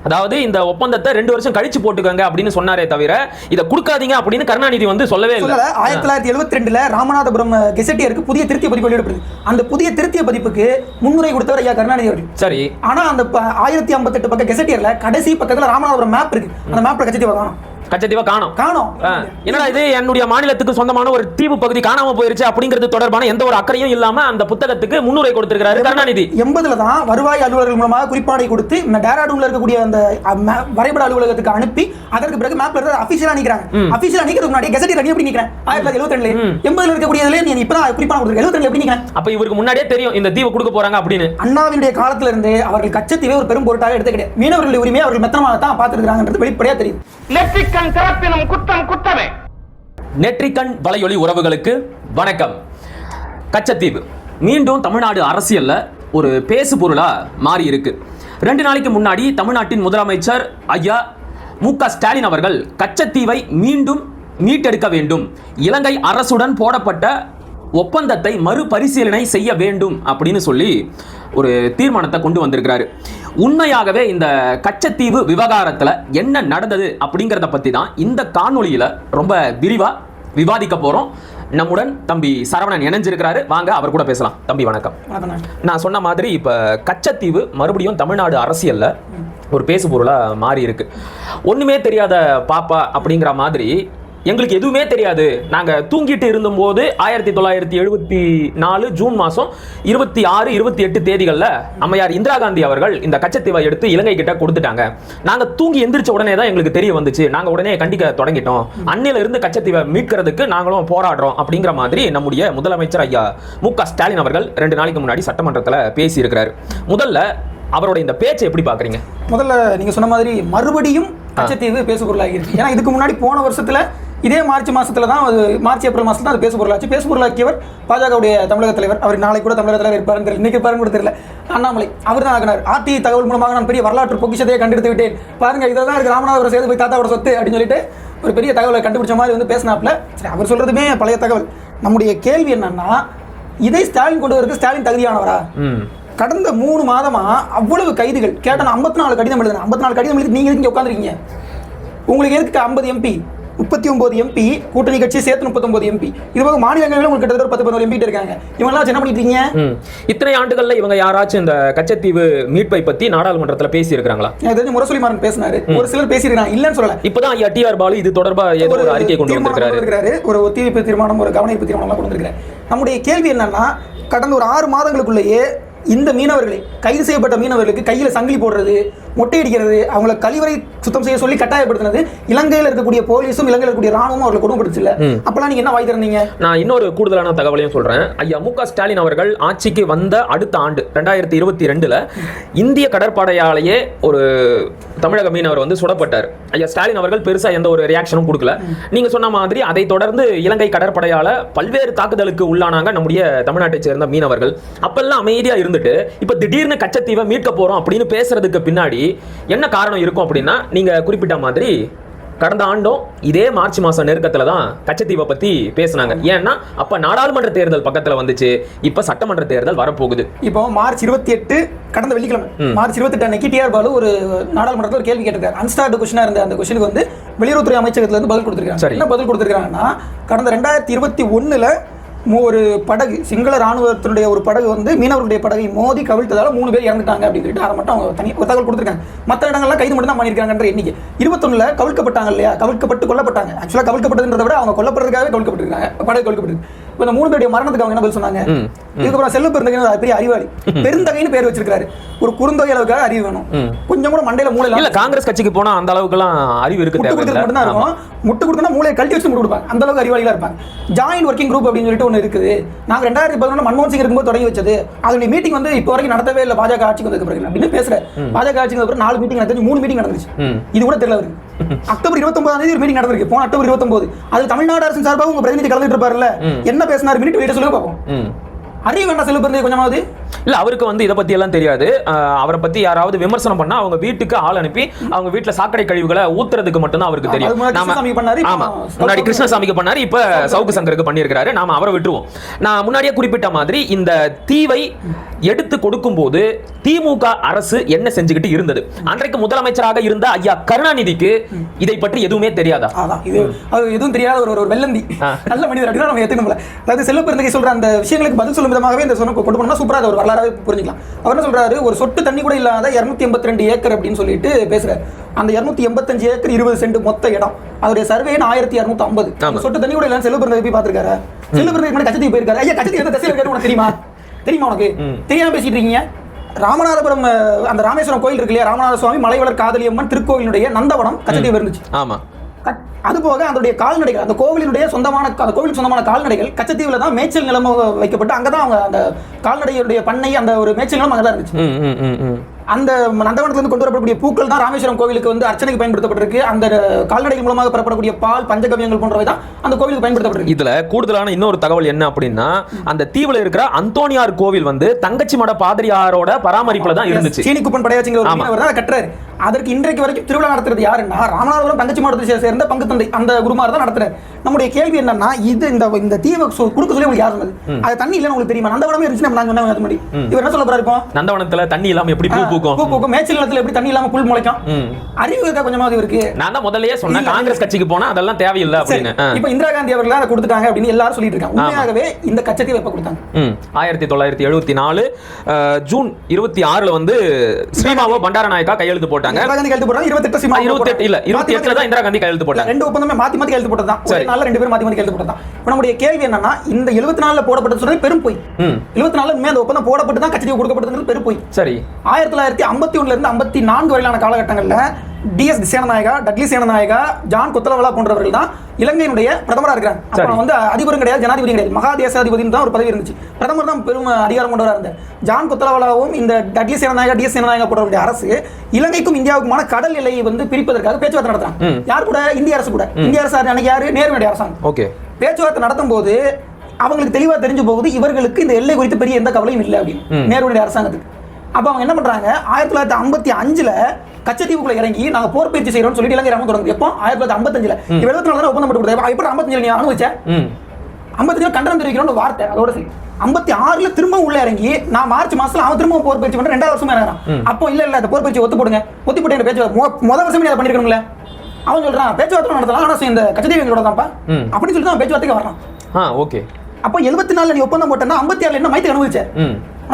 அதாவது இந்த ஒப்பந்தத்தை 2 வருஷம் கழிச்சு போட்டுக்கங்க அப்படின்னு சொன்னாரே தவிர இதை கொடுக்காதீங்க அப்படின்னு கருணாநிதி வந்து சொல்லவே இல்லை. 1972 ராமநாதபுரம் கெசட்டியருக்கு புதிய திருத்திய பதிப்பு வெளியிடப்படுது. அந்த புதிய திருத்திய பதிப்புக்கு முன்னுரை கொடுத்தவர் ஐயா கருணாநிதி அவர்கள். சரி. ஆனா அந்த 1058 பக்க கெசட்டியர்ல கடைசி பக்கத்துல ராமநாதபுரம் மேப் இருக்கு. அந்த மேப்ல கச்சத்தீவா காணோம். என்னடா இது, என்னுடைய மாநிலத்துக்கு சொந்தமான ஒரு தீவு பகுதி காணாம போயிருச்சு அப்படிங்கிறது தொடர்பான எந்த ஒரு அக்கறையும் இல்லாம அந்த புத்தகத்துக்கு முன்னுரை கொடுத்திருக்கிறாரு கருணாநிதி. 80ல தான் வருவாய் அலுவலர்கள் மூலமாக குறிப்பாடை கொடுத்து டேராடூன்ல இருக்கக்கூடிய அந்த வரைபட அலுவலகத்துக்கு அனுப்பி அதற்கு பிறகு மேப்ல இருந்து அபிஷியலா நிக்கிறாங்க. அபிஷியலா நிக்கிறதுக்கு முன்னாடி கெசட்டியர் அணி எப்படி நிக்கிறேன் 1972 80ல இருக்கக்கூடியதுல நீ இப்பதான் குறிப்பான கொடுத்திருக்க 72 எப்படி நிக்கிறேன்? அப்ப இவருக்கு முன்னாடியே தெரியும் இந்த தீவு கொடுக்க போறாங்க அப்படின்னு. அண்ணாவினுடைய காலத்துல இருந்து அவர்கள் கச்சத்தீவை ஒரு பெரும் பொருட்டாக எடுத்து கிடையாது. மீனவர்களுடைய உரிமையை அவர்கள் மெத்தனமாக தான் பார்த்துருக்காங்கன்றது வெளிப்படையா தெரியும். நெற்றிக்கண் திறப்பினும் குற்றம் குற்றமே. நெற்றிக்கண் வலையொலி உறவுகளுக்கு வணக்கம். கச்சத்தீவு மீண்டும் தமிழ்நாடு அரசியல்ல ஒரு பேசு பொருளா மாறி இருக்கு. 2 நாளைக்கு முன்னாடி தமிழ்நாட்டின் முதலமைச்சர் ஐயா மு.க. ஸ்டாலின் அவர்கள் கச்சத்தீவை மீண்டும் மீட்டெடுக்க வேண்டும், இலங்கை அரசுடன் போடப்பட்ட ஒப்பந்தத்தை மறுபரிசீலனை செய்ய வேண்டும் அப்படின்னு சொல்லி ஒரு தீர்மானத்தை கொண்டு வந்திருக்கிறாரு. உண்மையாகவே இந்த கச்சத்தீவு விவகாரத்தில் என்ன நடந்தது அப்படிங்கிறத பற்றி தான் இந்த காணொளியில் ரொம்ப விரிவாக விவாதிக்க போகிறோம். நம்முடன் தம்பி சரவணன் இணைஞ்சிருக்கிறாரு. வாங்க அவர் கூட பேசலாம். தம்பி வணக்கம். நான் சொன்ன மாதிரி இப்போ கச்சத்தீவு மறுபடியும் தமிழ்நாடு அரசியலில் ஒரு பேசு பொருளாக மாறி இருக்கு. ஒன்றுமே தெரியாத பாப்பா அப்படிங்கிற மாதிரி எங்களுக்கு எதுவுமே தெரியாது, நாங்கள் தூங்கிட்டு இருந்தபோது 1974 ஜூன் மாதம் 26, 28 தேதிகளில் அம்மையார் இந்திரா காந்தி அவர்கள் இந்த கச்சத்தீவை எடுத்து இலங்கை கிட்ட கொடுத்துட்டாங்க. நாங்கள் தூங்கி எந்திரிச்ச உடனே தான் எங்களுக்கு தெரிய வந்துச்சு, நாங்கள் உடனே கண்டிக்க தொடங்கிட்டோம், அன்னையில இருந்து கச்சத்தீவை மீட்கிறதுக்கு நாங்களும் போராடுறோம் அப்படிங்கிற மாதிரி நம்முடைய முதலமைச்சர் ஐயா மு.க. ஸ்டாலின் அவர்கள் 2 நாளைக்கு முன்னாடி சட்டமன்றத்தில் பேசி இருக்கிறாரு. முதல்ல அவரோட இந்த பேச்சை எப்படி பாக்குறீங்க? முதல்ல நீங்க சொன்ன மாதிரி மறுபடியும் கச்சத்தீவு பேசு பொருளாகிருக்கு. ஏன்னா இதுக்கு முன்னாடி போன வருஷத்துல இதே மார்ச் மாசத்துல தான், மார்ச் ஏப்ரல் மாசத்துல அது பேசு பொருளாச்சு. பேசு பொருளாக்கியவர் பாஜகவுடைய தமிழக தலைவர். அவர் நாளைக்கு கூட தமிழக தலைவர் இருப்பாருன்னு தெரியல, இன்னைக்கு இருப்பாருன்னு கூட தெரியல, அண்ணாமலை. அவர் தான் ஆகினார். ஆர்டி தகவல் மூலமாக நான் பெரிய வரலாற்று பொக்கிஷத்தையே கண்டெடுத்து விட்டேன், பாருங்க இதெல்லாம் இருக்கு ராமநாதபுரம் சேர்த்து போய் தாத்தாவோட சொத்து அப்படின்னு சொல்லிட்டு ஒரு பெரிய தகவலை கண்டுபிடிச்ச மாதிரி வந்து பேசினாப்ல. சரி, அவர் சொல்றதுமே பழைய தகவல். நம்முடைய கேள்வி என்னன்னா, இதை ஸ்டாலின் கொண்டு வரதுக்கு ஸ்டாலின் தகுதியானவரா? கடந்த 3 மாதமா அவ்வளவு கைதுகள் கேட்டால் 54 கடிதம் எழுதுனா 54 கடிதம் எழுதி நீங்க இங்கே உட்காந்துருக்கீங்க. உங்களுக்கு எதுக்கு 50 MP 39 MP கூட்டணி கட்சி சேர்த்து 39 MP. இது போக மாநிலங்களில் உங்களுக்கு கிட்டத்தட்ட 10-11 MP இருக்காங்க. இவங்கெல்லாம் என்ன பண்ணிட்டு இருக்கீங்க? இத்தனை ஆண்டுகள்ல இவங்க யாராச்சும் இந்த கச்சத்தீவு மீட்பை பத்தி நாடாளுமன்றத்தில் பேசி இருக்காங்களா? எனக்கு தெரிஞ்சு முரசொலி மாறன் பேசினாரு, ஒரு சிலர் பேசியிருக்காங்க, இல்லன்னு சொல்லல. இப்பதான் ஐயா டி.ஆர். பாலு இது தொடர்பா ஏதோ ஒரு அறிக்கை கொண்டு வந்திருக்காரு. ஒரு ஒத்திவைப்பு தீர்மானம், ஒரு கவனிப்பு தீர்மானம் கொண்டு வந்திருக்காரு. நம்முடைய கேள்வி என்னன்னா, கடந்த ஒரு 6 மாதங்களுக்குள்ளேயே இந்த மீனவர்களை, கைது செய்யப்பட்ட மீனவர்களுக்கு கையில் சங்கிலி போடுறது, மொட்டையடிக்கிறது, அவங்களை கழிவறை சுத்தம் செய்ய சொல்லி கட்டாயப்படுத்தினது, இலங்கையில் இருக்கக்கூடிய போலீஸும் இலங்கையில் இருக்கக்கூடிய ராணுவமும் அவர்களை கொடுமைப்படுத்தல. அப்பெல்லாம் நீங்க என்ன வாய் திறந்தீங்க? நான் இன்னொரு கூடுதலான தகவலையும் சொல்றேன். ஐயா மு.க. ஸ்டாலின் அவர்கள் ஆட்சிக்கு வந்த அடுத்த ஆண்டு 2022 இந்திய கடற்படையாலேயே ஒரு தமிழக மீனவர் வந்து சுடப்பட்டார். ஐயா ஸ்டாலின் அவர்கள் பெருசா எந்த ஒரு ரியாக்ஷனும் கொடுக்கல. நீங்க சொன்ன மாதிரி அதை தொடர்ந்து இலங்கை கடற்படையால பல்வேறு தாக்குதலுக்கு உள்ளானாங்க நம்முடைய தமிழ்நாட்டை சேர்ந்த மீனவர்கள். அப்பெல்லாம் அமைதியா இருந்துட்டு இப்ப திடீர்னு கச்சத்தீவை மீட்க போறோம் அப்படின்னு பேசுறதுக்கு பின்னாடி என்ன காரணம் இருக்கும் அப்படின்னா, நீங்க குறிப்பிட்ட மாதிரி கடந்த ஆண்டும் இதே மார்ச் மாசம் நெருக்கத்துல தான் கச்சத்தீவை பத்தி பேசினாங்க. ஏன்னா அப்ப நாடாளுமன்ற தேர்தல் பக்கத்துல வந்துச்சு, இப்ப சட்டமன்ற தேர்தல் வரப்போகுது. இப்போ மார்ச் 28 கடந்த வெள்ளிக்கிழமை மார்ச் 28 அன்னைக்கு டி.ஆர். பாலு ஒரு நாடாளுமன்றத்தில் ஒரு கேள்வி கேட்டிருக்காரு. அன்ஸ்டார்டு கொஸ்டினா இருந்த அந்த கொஸ்டினுக்கு வந்து வெளியுறவுத்துறை அமைச்சகத்துல இருந்து பதில் கொடுத்திருக்காங்க. என்ன பதில் கொடுத்திருக்காங்கன்னா, கடந்த 2021 ஒரு படகு, சிங்கள ராணுவத்தினுடைய ஒரு படகு வந்து மீனவர்களுடைய படகை மோதி கவிழ்த்ததால 3 பேர் இறந்துட்டாங்க அப்படின்னு சொல்லிட்டு அதை மட்டும் அவங்க தனி ஒரு தகவல் கொடுத்துருக்காங்க. மற்ற இடங்கள்லாம் கைது மட்டும் தான் பண்ணியிருக்காங்கன்ற எண்ணிக்கை. 21 கவிழ்க்கப்பட்டாங்க இல்லையா, கவிழ்க்கப்பட்டு கொல்லப்பட்டாங்க. ஆக்சுவலாக கவிழ்க்கப்பட்டதுன்றத விட அவங்க கொல்லப்படுறதுக்காகவே கவிழ்க்கப்பட்டிருக்காங்க, படகு கவிழ்க்கப்பட்டு. இப்போ இந்த 3 பேருடைய மரணத்துக்கு அவங்க என்ன பதில் சொன்னாங்க? இதுக்கப்புறம் செல்வ பெருந்தகைன்னு பெரிய அறிவாளி, பெருந்தகைன்னு பேர் வச்சிருக்காரு. ஒரு குறுந்தொகை அளவுக்காக அறிவு வேணும், கொஞ்சம் கூட மண்டையில மூளை இல்ல. காங்கிரஸ் கட்சிக்கு போனா அந்த அளவுக்குலாம் அறிவு இருக்கு, மட்டும் தான் இருக்கும். முட்டு கொடுத்தா மூளையை கழட்டி வச்சு முட்டு கொடுப்பாங்க, அந்த அளவுக்கு அறிவாளிகளா இருப்பாங்க. ஜாயின்ட் ஒர்க்கிங் குரூப் அப்படின்னு சொல்லிட்டு ஒன்று இருக்குது. நாங்க 2011 மன்மோகன் சிங் இருக்கும்போது தொடங்கி வச்சது. அதனுடைய மீட்டிங் வந்து இப்போ வரைக்கும் நடத்தவே இல்லை பாஜக ஆட்சிக்கு வந்ததுக்கு பிறகு அப்படின்னு பேசுறேன். பாஜக ஆட்சிக்கு வந்த பிறகு 4 மீட்டிங் நடந்துச்சு, 3 மீட்டிங் நடந்துச்சு. இது கூட தெரியல இருக்கு. அக்டோபர் 29 ஒரு மீட்டிங் நடந்திருக்கு, போன அக்டோபர் 29. அது தமிழ்நாடு அரசின் சார்பாக உங்க பிரதிநிதி கலந்துட்டு இருப்பாருல்ல, என்ன பேசினார் மினிட் சொல்லுங்க பார்ப்போம். அறிவு வேண்டாம் செல்வப்பிறந்தகை கொஞ்சமாவது. இல்ல அவருக்கு வந்து இதை பத்தி எல்லாம் தெரியாது. அவரை பத்தி யாராவது விமர்சனம் பண்ணா அவங்க வீட்டுக்கு ஆள் அனுப்பி அவங்க வீட்டுல சாக்கடை கழிவுகளை ஊத்துறதுக்கு மட்டும்தான் அவருக்கு தெரியும். முன்னாடி கிருஷ்ணசாமிக்கு பண்ணாரு, இப்ப சவுக்கு சங்கருக்கு பண்ணியிருக்காரு. நாம அவரை விட்டுருவோம். நான் முன்னாடியே குறிப்பிட்ட மாதிரி இந்த தீவை எடுத்து கொடுக்கும் போது திமுக அரசு என்ன செஞ்சுக்கிட்டு இருந்தது? அன்றைக்கு முதலமைச்சராக இருந்த ஐயா கருணாநிதிக்கு இதை பற்றி எதுவுமே தெரியாதா? எதுவும் தெரியாத ஒரு வெள்ளந்தி நல்ல மனிதர் அப்படின்னா நம்ம ஏத்துக்கணும்ல. அதாவது செல்வப்பிறந்தகை சொல்ற அந்த விஷயங்களுக்கு பதில் சொல்லும் விதமாகவே இந்த சொன்ன கொண்டு போனா சூப்பரா ஒரு வரலாறு புரிஞ்சுக்கலாம். அவர் என்ன சொல்றாரு, ஒரு சொட்டு தண்ணி கூட இல்லாத 282 ஏக்கர் அப்படின்னு சொல்லிட்டு பேசுறாரு. அந்த 285 ஏக்கர் 20 சென்ட் மொத்த இடம். அவருடைய சர்வே 1650. சொட்டு தண்ணி கூட இல்ல. செல்வப்பிறந்தகை போய் பாத்துருக்காரு. செல்வப்பிறந்தகை கச்சத்தீவு போயிருக்காரு. ஐயா கச்சத்தீவு எந்த திசையில இருக்காரு உனக்கு தெரியுமா? தெரியுமா உனக்கு? தெரியாம பேசிட்டு இருக்கீங்க. ராமநாதபுரம் அந்த ராமேஸ்வரம் கோயில் இருக்கு இல்லையா, ராமநாத சுவாமி மலைவளர் காதலியம்மன் திருக்கோயிலுடைய நந்தவனம் கச்சத்தீவு இருந்துச்சு. ஆமா. அது போக அதனுடைய கால்நடைகள், அந்த கோவிலுடைய சொந்தமான, அந்த கோவிலுக்கு சொந்தமான கால்நடைகள் கச்சத்தீவுல தான் மேய்ச்சல் நிலம் வைக்கப்பட்டு அங்கதான் அவங்க அந்த கால்நடையுடைய பண்ணை, அந்த ஒரு மேய்ச்சல் நிலம் அங்கதான் இருந்துச்சு. அந்த நந்தவனத்திலிருந்து கொண்டு வரப்படக்கூடிய பூக்கள் தான் ராமேஸ்வரம் கோவிலுக்கு வந்து அர்ச்சனைக்கு பயன்படுத்தப்பட்டிருக்கு. அந்த கால்நடைகள் மூலமாக பெறப்படக்கூடிய பால், பஞ்சகவியங்கள் போன்றவை தான் அந்த கோவிலுக்கு பயன்படுத்தப்பட்டிருக்கு. இதுல கூடுதலான இன்னொரு தகவல் என்ன அப்படின்னா, அந்த தீவுல இருக்கிற அந்தோனியார் கோவில் வந்து தங்கச்சி மட பாதிரியாரோட பராமரிப்புல தான் இருந்துச்சு. சீனிக்குப்பன் படையாச்சிங்கிற ஒரு மீனவர் தான் கட்டுறாரு. அதற்கு இன்றைக்கு வரைக்கும் திருவிழா நடத்துறது யாருன்னா ராமநாதபுரம் தங்கச்சி மாவட்டத்தை சேர்ந்த பங்கு தந்தை அந்த குருமார் தான் நடத்துறாரு. நம்முடைய கேள்வி என்னன்னா, இது இந்த தீவை கொடுக்க சொல்லி உங்களுக்கு யார் சொன்னது? அது தண்ணி இல்லன்னு உங்களுக்கு தெரியுமா? நந்தவனமே இருந்துச்சு. நம்ம நாங்க சொன்ன மாதிரி இவர் என்ன சொல்ல போறாரு? இப்போ நந்தவனத்துல தண்ணி இல்லாம எப்படி பூ பூக்கும், மேய்ச்சல் நிலத்துல எப்படி தண்ணி இல்லாம புல் முளைக்கும்? அறிவு இருக்கா கொஞ்சமாவது இருக்கு? நான் தான் முதல்லயே சொன்னேன், காங்கிரஸ் கட்சிக்கு போனா அதெல்லாம் தேவையில்லை அப்படின்னு. இப்ப இந்திரா காந்தி அவர்கள் அதை கொடுத்துட்டாங்க அப்படின்னு எல்லாரும் சொல்லிட்டு இருக்காங்க. உண்மையாகவே இந்த கச்சத்தீவை எப்ப கொடுத்தாங்க? 1974 ஜூன் 26 வந்து ஸ்ரீமாவோ பண்டாரநாயக்கா கையெழுத்து போட்டாங்க. இந்திரா காந்தி கையெழுத்து போட்டாங்க. 28 இல்ல 28 தான் இந்திரா காந்தி கையெழுத்து போட்டாங்க. ரெண்டு ஒப்பந்தமே மாத்தி மாத்தி கையெழுத்து போட்டதான். ஒரே நாள்ல ரெண்டு பேரும் மாத்தி மாத்தி கையெழுத்து போட்டதான். இப்ப நம்முடைய கேள்வி என்னன்னா, இந்த 74ல போடப்பட்டது சொல்றது பெரும் பொய். 74ல உண்மையா அந்த ஒப்பந்தம் போடப்பட்டு தான் கச்சத்தீவு கொடுக்கப்பட்டதுங்கிறது பெரும் பொய். சரி. 1951ல இருந்து 54 வரையிலான காலகட்டங்கள்ல டிஎஸ் சேனநாயகா, டக்ளி சேனநாயகா, ஜான் கொத்தலவாலா போன்றவர்கள் தான் இலங்கையினுடைய பிரதமரா இருக்காங்க. அப்ப வந்து அதிபரும் கிடையாது, ஜனாதிபதி கிடையாது, மகாதேசாதிபதினு தான் ஒரு பதவி இருந்துச்சு. பிரதமர் தான் பெரும் அதிகாரம் கொண்டவரா இருந்தார். ஜான் கொத்தலவாலாவும் இந்த டக்ளி சேனநாயகா, டிஎஸ் சேனநாயகா போன்றவருடைய அரசு இலங்கைக்கும் இந்தியாவுக்குமான கடல் எல்லையை வந்து பிரிப்பதற்காக பேச்சுவார்த்தை நடத்துறாங்க. யார் கூட? இந்திய அரசு கூட. இந்திய அரசு அன்னைக்கு யாரு? நேருடைய அரசாங்கம். ஓகே. பேச்சுவார்த்தை நடத்தும் போது அவங்களுக்கு தெளிவா தெரிஞ்சு போகுது இவர்களுக்கு இந்த எல்லை குறித்து பெரிய எந்த கவலையும் இல்லை அப்படின்னு நேருடைய அரசாங்கத்துக்கு. அப்ப அவங்க என்ன பண்றாங்க, 1955ல கச்சத்தீவுக்குள்ள இறங்கி நாங்க போர் பயிற்சி செய்யறோம்னு சொல்லிட்டு இலங்கை ராணுவம் தொடங்குது. எப்போ? 1955ல. 74 தான் ஒப்பந்தம் போட்டு கொடுத்தாங்க. எப்படி 55ல நீ அனுபவிச்ச? 55ல கண்டனம் தெரிவிக்கணும்னு வார்த்தை அதோட சரி. 56ல திரும்ப உள்ள இறங்கி நான் மார்ச் மாசத்துல அவன் திரும்ப போர் பயிற்சி பண்ற 2வது வருஷமா இறங்குறான். அப்போ இல்ல அந்த போர் பயிற்சி ஒத்து போடுங்க, ஒத்தி போட்டு பேச்சுவார்த்தை முதல் வருஷமே அதை பண்ணிருக்கணும்ல. அவன் சொல்றான் பேச்சுவார்த்தை நடத்தலாம், ஆனா இந்த கச்சத்தீவு எங்களோட தான்ப்பா அப்படின்னு சொல்லிட்டு அவன் பேச்சுவார்த்தைக்கு வர்றான். ஓகே. அப்போ 74ல நீ ஒப்பந்தம் போட்டேன்னா 56ல என்ன மைத்து அனுபவிச்ச?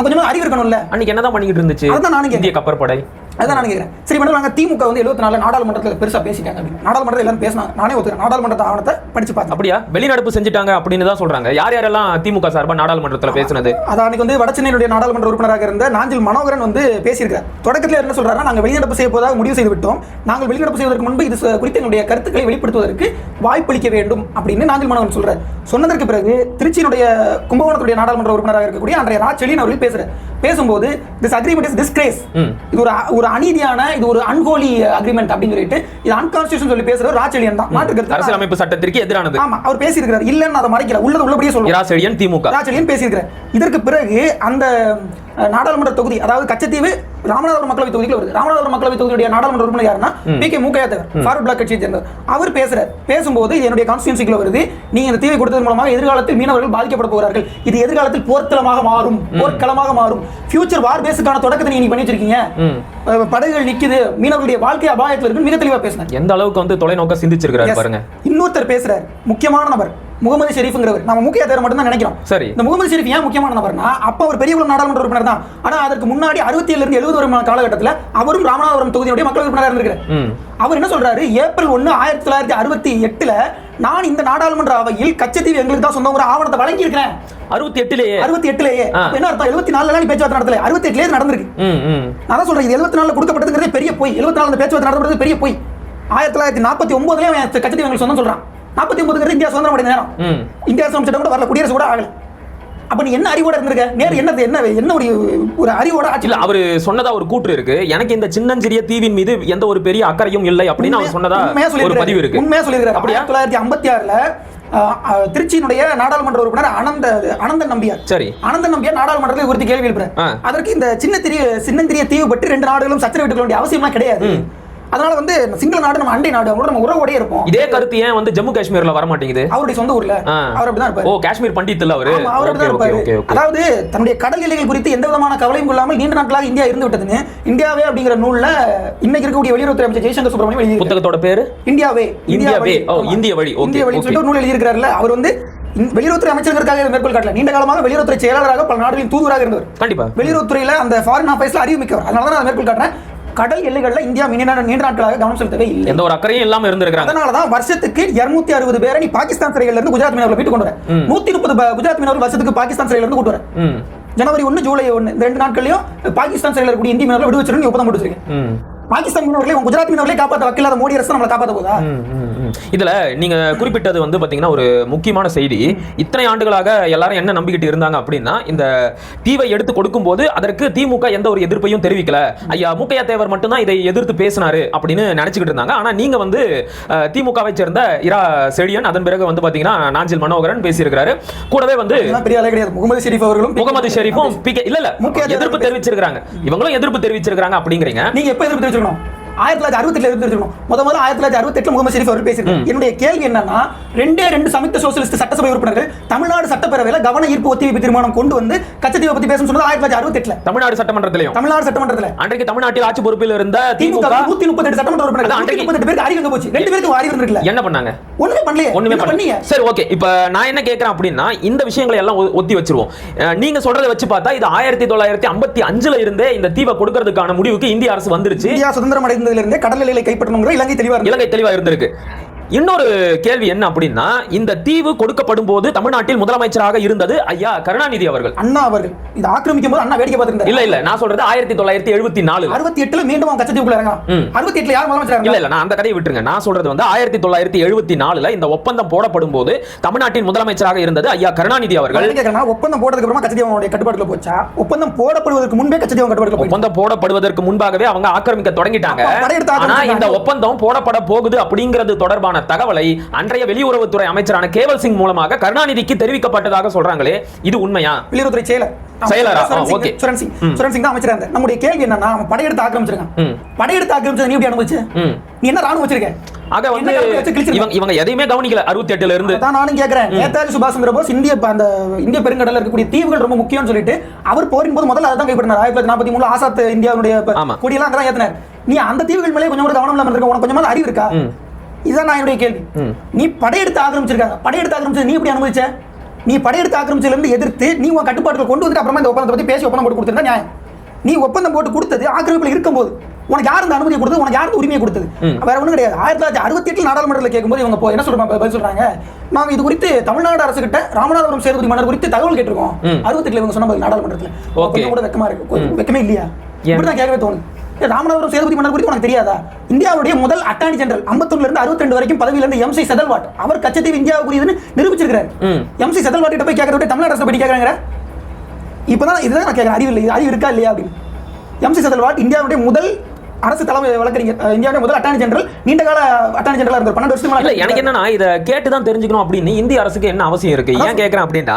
கொஞ்சமா அறிவு இருக்கணும்ல. அன்னைக்கு என்னதான் பண்ணிட்டு இருந்துச்சு? அதான் நான் இந்திய கப்பற்படை. அதான் நான் கேட்கிறேன். சரி பண்ணி நாங்க திமுக வந்து 74 நாடாளுமன்றத்தில் பெருசா பேசிட்டாங்க அப்படின்னு. நாடாளுமன்றத்தில் எல்லாரும் பேசினாங்க. நானே ஒத்துக்கிறேன். நாடாளுமன்றத்தை ஆவணத்தை படிச்சு பார்த்தேன். அப்படியா? வெளிநடப்பு செஞ்சுட்டாங்க அப்படின்னு தான் சொல்றாங்க. யார் யாரெல்லாம் திமுக சார்பா நாடாளுமன்றத்தில் பேசினது? அது அன்னைக்கு வந்து வடசென்னையுடைய நாடாளுமன்ற உறுப்பினராக இருந்த நாஞ்சில் மனோகரன் வந்து பேசியிருக்கார். தொடக்கத்தில் என்ன சொல்றாருன்னா, நாங்கள் வெளிநடப்பு செய்ய போதாக முடிவு செய்து விட்டோம். நாங்கள் வெளிநடப்பு செய்வதற்கு முன்பு இது குறித்து எங்களுடைய கருத்துக்களை வெளிப்படுத்துவதற்கு வாய்ப்பளிக்க வேண்டும் அப்படின்னு நாஞ்சில் மனோகரன் சொல்றாரு. சொன்னதற்கு பிறகு திருச்சியினுடைய கும்பகோணத்துடைய நாடாளுமன்ற உறுப்பினராக இருக்கக்கூடிய அன்றைய ராச்செழியன் அவர்கள் பேசுறாரு. பேசும்போது திஸ் அக்ரிமெண்ட் இஸ் டிஸ்கிரேஸ், இது ஒரு அநீதியான, இது ஒரு அன்ஹோலி அக்ரிமெண்ட் அப்படின்னு சொல்லிட்டு இது அன்கான்ஸ்டிடியூஷனல் சொல்லி பேசுற ராச்செழியன் தான். மாற்றுக்கருத்து அரசியலமைப்பு சட்டத்திற்கு எதிரானது. ஆமா, அவர் பேசியிருக்கிறார். இல்லன்னு அதை மறைக்கல, உள்ளபடியே சொல்லுவார். ராச்செழியன் திமுக ராச்செழியன் பேசியிருக்கிறார். இதற்கு பிறகு அந்த நாடாளுமன்ற தொகுதி, அதாவது கச்சத்தீவு ராமநாதபுரம் மக்களவை தொகுதியில் வருது. ராமநாதபுரம் மக்களவை தொகுதியுடைய நாடாளுமன்ற உறுப்பினர் யாருன்னா பி.கே. மூக்கையா தேவர், ஃபார்வர்ட் பிளாக் கட்சியை சேர்ந்தவர். அவர் பேசுறார். பேசும்போது என்னுடைய கான்ஸ்டிடியூன்சிக்குள்ள வருது, நீங்க இந்த தீவை கொடுத்தது மூலமாக எதிர்காலத்தில் மீனவர்கள் பாதிக்கப்பட போகிறார்கள், இது எதிர்காலத்தில் போர்க்களமாக மாறும், போர்க்களமாக மாறும், ஃபியூச்சர் வார் பேஸுக்கான தொடக்கத்தை நீங்க பண்ணி வச்சிருக்கீங்க, படகுகள் நிக்குது, மீனவர்களுடைய வாழ்க்கை அபாயத்தில் இருக்கு, மிக தெளிவா பேசினார். எந்த அளவுக்கு வந்து தொலைநோக்க சிந்திச்சிருக்காரு பாருங்க. இன்னொருத்தர் பேசுறார், முக்கியமான நபர் முகமது ஷெரீஃப்ங்கிறவர். நம்ம மூக்கையா தேவர் மட்டும் தான் நினைக்கிறோம். சரி, இந்த முகமது ஷெரீஃப் ஏன் முக்கியமான நபர்னா, அப்ப அவர் பெரியகுளம் நாடாளுமன்ற உறுப்பினர் தான். ஆனா அதற்கு முன்னாடி 67 இருந்து 70 வரை காலகட்டத்தில் அவரும் ராமநாதபுரம் தொகுதியுடைய மக்களவை உறுப்பினராக இருந்திருக்கிறார். அவர் என்ன சொல்றாரு, ஏப்ரல் 1, 1968ல நான் இந்த நாடாளுமன்ற அவையில் கச்சத்தீவு எங்களுக்கு தான் சொந்த ஒரு ஆவணத்தை வழங்கி இருக்கிறேன். 68லேயே என்ன அர்த்தம்? 74ல நீ பேச்சுவார்த்தை நடத்தல, 68லேயே நடந்திருக்கு. நான் சொல்றேன், இது 74ல கொடுக்கப்பட்டதுங்கிறதே பெரிய போய். 74ல பேச்சுவார்த்தை நடத்தப்படுறது பெரிய போய். 1949லேயே கச்சத்தீவு எங்களுக்கு சொந்தம் சொல்றான். 49ங்கிறது இந்தியா சுதந்திரம் அடைந்த நேரம். இந்தியா சட்டம் கூட வரல, குடியரசு கூட ஆகல. அப்ப நீ என்ன அறிவோட இருந்திருக்க? நேரு என்ன ஒரு அறிவோட ஆட்சி? இல்ல, அவர் சொன்னதா ஒரு கூற்று இருக்கு, எனக்கு இந்த சின்னஞ்சிறிய தீவின் மீது எந்த ஒரு பெரிய அக்கறையும் இல்லை அப்படின்னு அவர் சொன்னதா ஒரு பதிவு இருக்கு. உண்மையா சொல்லியிருக்காரு. அப்படியே 1956ல திருச்சியினுடைய நாடாளுமன்ற உறுப்பினர் அனந்தன் நம்பியார். சரி. அனந்தன் நம்பியார் நாடாளுமன்றத்தில் குறித்து கேள்வி எழுப்புறார். அதற்கு இந்த சின்னந்திரிய தீவு பற்றி 2 நாடுகளும் சச்சரவு விட்டுக்க வேண்டிய அவசியமா கிடையாது. அதனால வந்து சிங்கள நாடு நம்ம அண்டை நாடு, அவங்களோட நம்ம உறவோடே இருப்போம். இதே கருத்து ஏன் வந்து ஜம்மு காஷ்மீர்ல வர மாட்டேங்குது? அவருடைய சொந்த ஊர்ல அவர் அப்படிதான் இருப்பாரு. ஓ, காஷ்மீர் பண்டித் இல்ல அவரு. அவர் அப்படிதான் இருப்பாரு. அதாவது தன்னுடைய கடல் எல்லைகள் குறித்து எந்த விதமான கவலையும் கொள்ளாமல் நீண்ட நாட்களாக இந்தியா இருந்து விட்டதுன்னு இந்தியாவே அப்படிங்கிற நூல்ல இன்னைக்கு இருக்கக்கூடிய வெளியுறவுத்துறை அமைச்சர் ஜெய்சங்கர் சுப்ரமணியம் எழுதி, புத்தகத்தோட பேரு இந்தியாவே. இந்திய வழி. இந்திய வழி சொல்லிட்டு ஒரு நூல் எழுதியிருக்கிறாருல. அவர் வந்து வெளியுறவுத்துறை அமைச்சருக்காக மேற்கோள் காட்டல, நீண்ட காலமாக வெளியுறவுத்துறை செயலாளராக பல நாடுகளின் தூதுவராக இருந்தவர். கண்டிப்பா வெளியுறவுத்துறையில அந்த ஃபாரின் அஃபேர்ஸ்ல அறிவு மிக்கவர். அதனால தான் நான் மேற்கோள் காட்டுறேன். கடல் எல்லைகள்ல இந்தியா நீண்ட நாட்களாக கவனம் செலுத்தவே இல்லை. எந்த ஒரு அக்கறையும் இல்லாம இருந்திருக்காங்க. அதனாலதான் வருஷத்துக்கு 260 பேரை நீ பாகிஸ்தான் சிறையில இருந்து குஜராத் மீனவர்களை வீட்டு கொண்டு வர, 130 குஜராத் மீனவர்கள் வருஷத்துக்கு பாகிஸ்தான் சிறையில இருந்து கூட்டு வர. ஜனவரி 1 ஜூலை 1 இந்த 2 நாட்கள்லயும் பாகிஸ்தான் சிறையில் இருக்கக்கூடிய இந்திய மீனவர்களை விடுவிச்சிருந்து ஒப்பந்தம் போட்டு வச்சிருக்கேன். பாகிஸ்தான் மீனவர்களை குஜராத் மீனவர்களை காப்பாற்ற வக்கில்லாத மோடி அரசு நம்மளை காப்பாற்ற போதா? இதுல நீங்க குறிப்பிட்டது வந்து பாத்தீங்கன்னா ஒரு முக்கியமான செய்தி. இத்தனை ஆண்டுகளாக எல்லாரும் என்ன நம்பிக்கிட்டு இருந்தாங்க அப்படின்னா, இந்த தீவை எடுத்து கொடுக்கும் போது அதற்கு திமுக எந்த ஒரு எதிர்ப்பையும் தெரிவிக்கல, ஐயா மூக்கையா தேவர் மட்டும்தான் இதை எதிர்த்து பேசினாரு அப்படின்னு நினைச்சுக்கிட்டு இருந்தாங்க. ஆனா நீங்க வந்து திமுகவை சேர்ந்த இரா செழியன், அதன் பிறகு வந்து பாத்தீங்கன்னா நாஞ்சில் மனோகரன் பேசியிருக்கிறாரு. கூடவே வந்து பெரிய ஆளே கிடையாது, முகமது ஷெரீஃபும் எதிர்ப்பு தெரிவிச்சிருக்காங்க. இவங்களும் எதிர்ப்பு தெரிவிச்சிருக்காங்க அப்படிங்கிறீங்க. நீங்க எப்ப எதிர்ப்பு தெரிவிச்சிருக்கணும்? 1968 எடுத்துக்கணும். முதல்ல 1968 முகமது ஷெரீப் அவர் பேசியிருக்காரு. என்னுடைய கேள்வி என்னன்னா, 2 சமீப சோசியலிஸ்ட் சட்டசபை உறுப்பினர்கள் தமிழ்நாடு சட்டப்பேரவையில கவன ஈர்ப்பு ஒத்திவைப்பு தீர்மானம் கொண்டு வந்து கச்சத்தீவை பத்தி பேசணும் சொன்னது 1968 தமிழ்நாடு சட்டமன்றத்திலே. அன்றைக்கு தமிழ்நாட்டில் ஆட்சி பொறுப்பில் இருந்த திமுக 138 சட்டமன்ற உறுப்பினர்கள், 138 பேருக்கு அறிவு எங்க போச்சு? 2 பேருக்கு அறிவு இருந்திருக்கல. என்ன பண்ணாங்க? ஒண்ணுமே பண்ணல. சரி, ஓகே. இப்ப நான் என்ன கேக்குறேன் அப்படின்னா, இந்த விஷயங்களை எல்லாம் ஒத்தி வச்சிருவோம். நீங்க சொல்றதை வச்சு பார்த்தா இது 1955ல இருந்தே இந்த தீவை கொடுக்கிறதுக்கான முடிவுக்கு இந்திய அரசு வந்துருச்சு. இந்தியா சுதந்திரம் இருந்தே கடல் எல்லைகளை கைப்பற்றணும்ங்கிற இலங்கை தெளிவா இருந்திருக்கு. இன்னொரு கேள்வி என்ன அப்படின்னா, இந்த தீவு கொடுக்கப்படும் போது தமிழ்நாட்டில் முதலமைச்சராக இருந்தது ஐயா கருணாநிதி அவர்கள். அண்ணா அவர்கள் இது ஆக்கிரமிக்கும் போது அண்ணா வேடிக்கை பார்த்திருந்தார். இல்ல நான் சொல்றது 1974 68ல மீண்டும் கச்சத்தீவுக்குள்ள இறங்க. 68ல யார் முதலமைச்சராக? இல்ல நான் அந்த கதையை விட்டுருங்க. நான் சொல்றது வந்து 1974ல இந்த ஒப்பந்தம் போடப்படும் போது தமிழ்நாட்டின் முதலமைச்சராக இருந்தது ஐயா கருணாநிதி அவர்கள். ஒப்பந்தம் போட்டதுக்கு அப்புறமா கச்சத்தீவோட கட்டுப்பாட்டுல போச்சா? ஒப்பந்தம் போடப்படுவதற்கு முன்பே கச்சத்தீவு கட்டுப்பாட்டுல ஒப்பந்தம் போடப்படுவதற்கு முன்பாகவே அவங்க ஆக்கிரமிக்க தொடங்கிட்டாங்க. ஆனா இந்த ஒப்பந்தம் போடப்பட போகுது அப்படிங்கிறது தொடர்பான தகவலை அன்றைய வெளியுறவுத்துறை அமைச்சரான கேவல் சிங் மூலமாக கருணாநிதிக்கு தெரிவிக்கப்பட்டதாக சொல்றாங்களே, இது உண்மையா? வெளியுறவுத்துறை செயலரா? ஓகே, சுரன் சிங் தான் அமைச்சரா இருந்தார். நம்முடைய கேள்வி என்னன்னா, அவன் படையெடுத்து ஆக்கிரமிச்சிருக்கான். படையெடுத்து ஆக்கிரமிச்சது நீ எப்படி அனுபவிச்ச? நீ என்ன ராணுவம் வச்சிருக்க? ஆக வந்து இவங்க எதையுமே கவனிக்கல 68ல இருந்து. அதான் நானும் கேக்குறேன். நேதாஜி சுபாஷ் சந்திர போஸ் இந்திய பெருங்கடல்ல இருக்கக்கூடிய தீவுகள் ரொம்ப முக்கியம்னு சொல்லிட்டு அவர் போரின் போது முதல்ல அதான் கைப்பற்றினார். 1943 ஆசாத் இந்தியாவுடைய கொடியெல்லாம் அங்கதான் ஏத்தினார். நீ அந்த தீவுகள் மேலே கொஞ்சம் கூட கவனம் இல்லாம இருக்க, உனக்கு கொஞ்சமா அறிவு இருக்கா? இதுதான் நான் என்னுடைய கேள்வி. நீ படையெடுத்து ஆக்கிரமிச்சிருக்காங்க. படையெடுத்து ஆக்கிரமிச்சது நீ எப்படி அனுபவிச்ச? நீ படையெடுத்து ஆக்கிரமிச்சதுல இருந்து எதிர்த்து நீ உன் கட்டுப்பாட்டுல கொண்டு வந்துட்டு அப்புறமா இந்த ஒப்பந்தத்தை பத்தி பேசி ஒப்பந்தம் போட்டு கொடுத்திருந்தா நியாயம். நீ ஒப்பந்தம் போட்டு கொடுத்தது ஆக்கிரமிப்புல இருக்கும்போது உனக்கு யார் இந்த அனுமதியை கொடுத்தது? உனக்கு யாருக்கு உரிமையை கொடுத்தது? வேற ஒன்றும் கிடையாது. 1968 நாடாளுமன்றத்தில் கேட்கும்போது இவங்க என்ன சொல்றாங்க? பதில் சொல்றாங்க, நாங்க இது குறித்து தமிழ்நாடு அரசு கிட்ட ராமநாதபுரம் சேதுபதி மன்னர் குறித்து தகவல் கேட்டிருக்கோம். 68ல இவங்க சொன்ன பதில் நாடாளுமன்றத்தில் கூட வெக்கமா இருக்கு. வெக்கமே இல்லையா? இப்படிதான் கேட்கவே தோணுது. ராமநாதபுரம் சேதுபதி மன்னர் குறித்து உனக்கு தெரியாதா? இந்தியாவுடைய முதல் அட்டார்னி ஜெனரல் 51ல இருந்து 62 வரைக்கும் பதவியில இருந்து எம்.சி. செதல்வாட் அவர் கச்சத்தீவு இந்தியாவுக்குரியதுன்னு நிரூபிச்சிருக்காரு. எம்.சி. செதல்வாட் கிட்ட போய் கேட்கறத விட தமிழ்நாடு அரசு போய் கேட்கறாங்க. இப்பதான் இதுதான் நான் கேட்கறேன், அறிவு இல்லை, அறிவு இருக்கா இல்லையா அப்படின்னு. எம்.சி. செதல்வாட் இந்தியாவுடைய முதல் அரசு தலைமை வழக்கறிஞர், இந்தியாவுடைய முதல் அட்டார்னி ஜெனரல், நீண்ட கால அட்டார்னி ஜெனரலா இருந்தார் 12 வருஷத்துக்கு மேல. எனக்கு என்னன்னா இதை கேட்டு தான் தெரிஞ்சுக்கணும் அப்படின்னு இந்திய அரசுக்கு என்ன அவசியம் இருக்கு? ஏன் கேட்கிறேன் அப்படின்னா,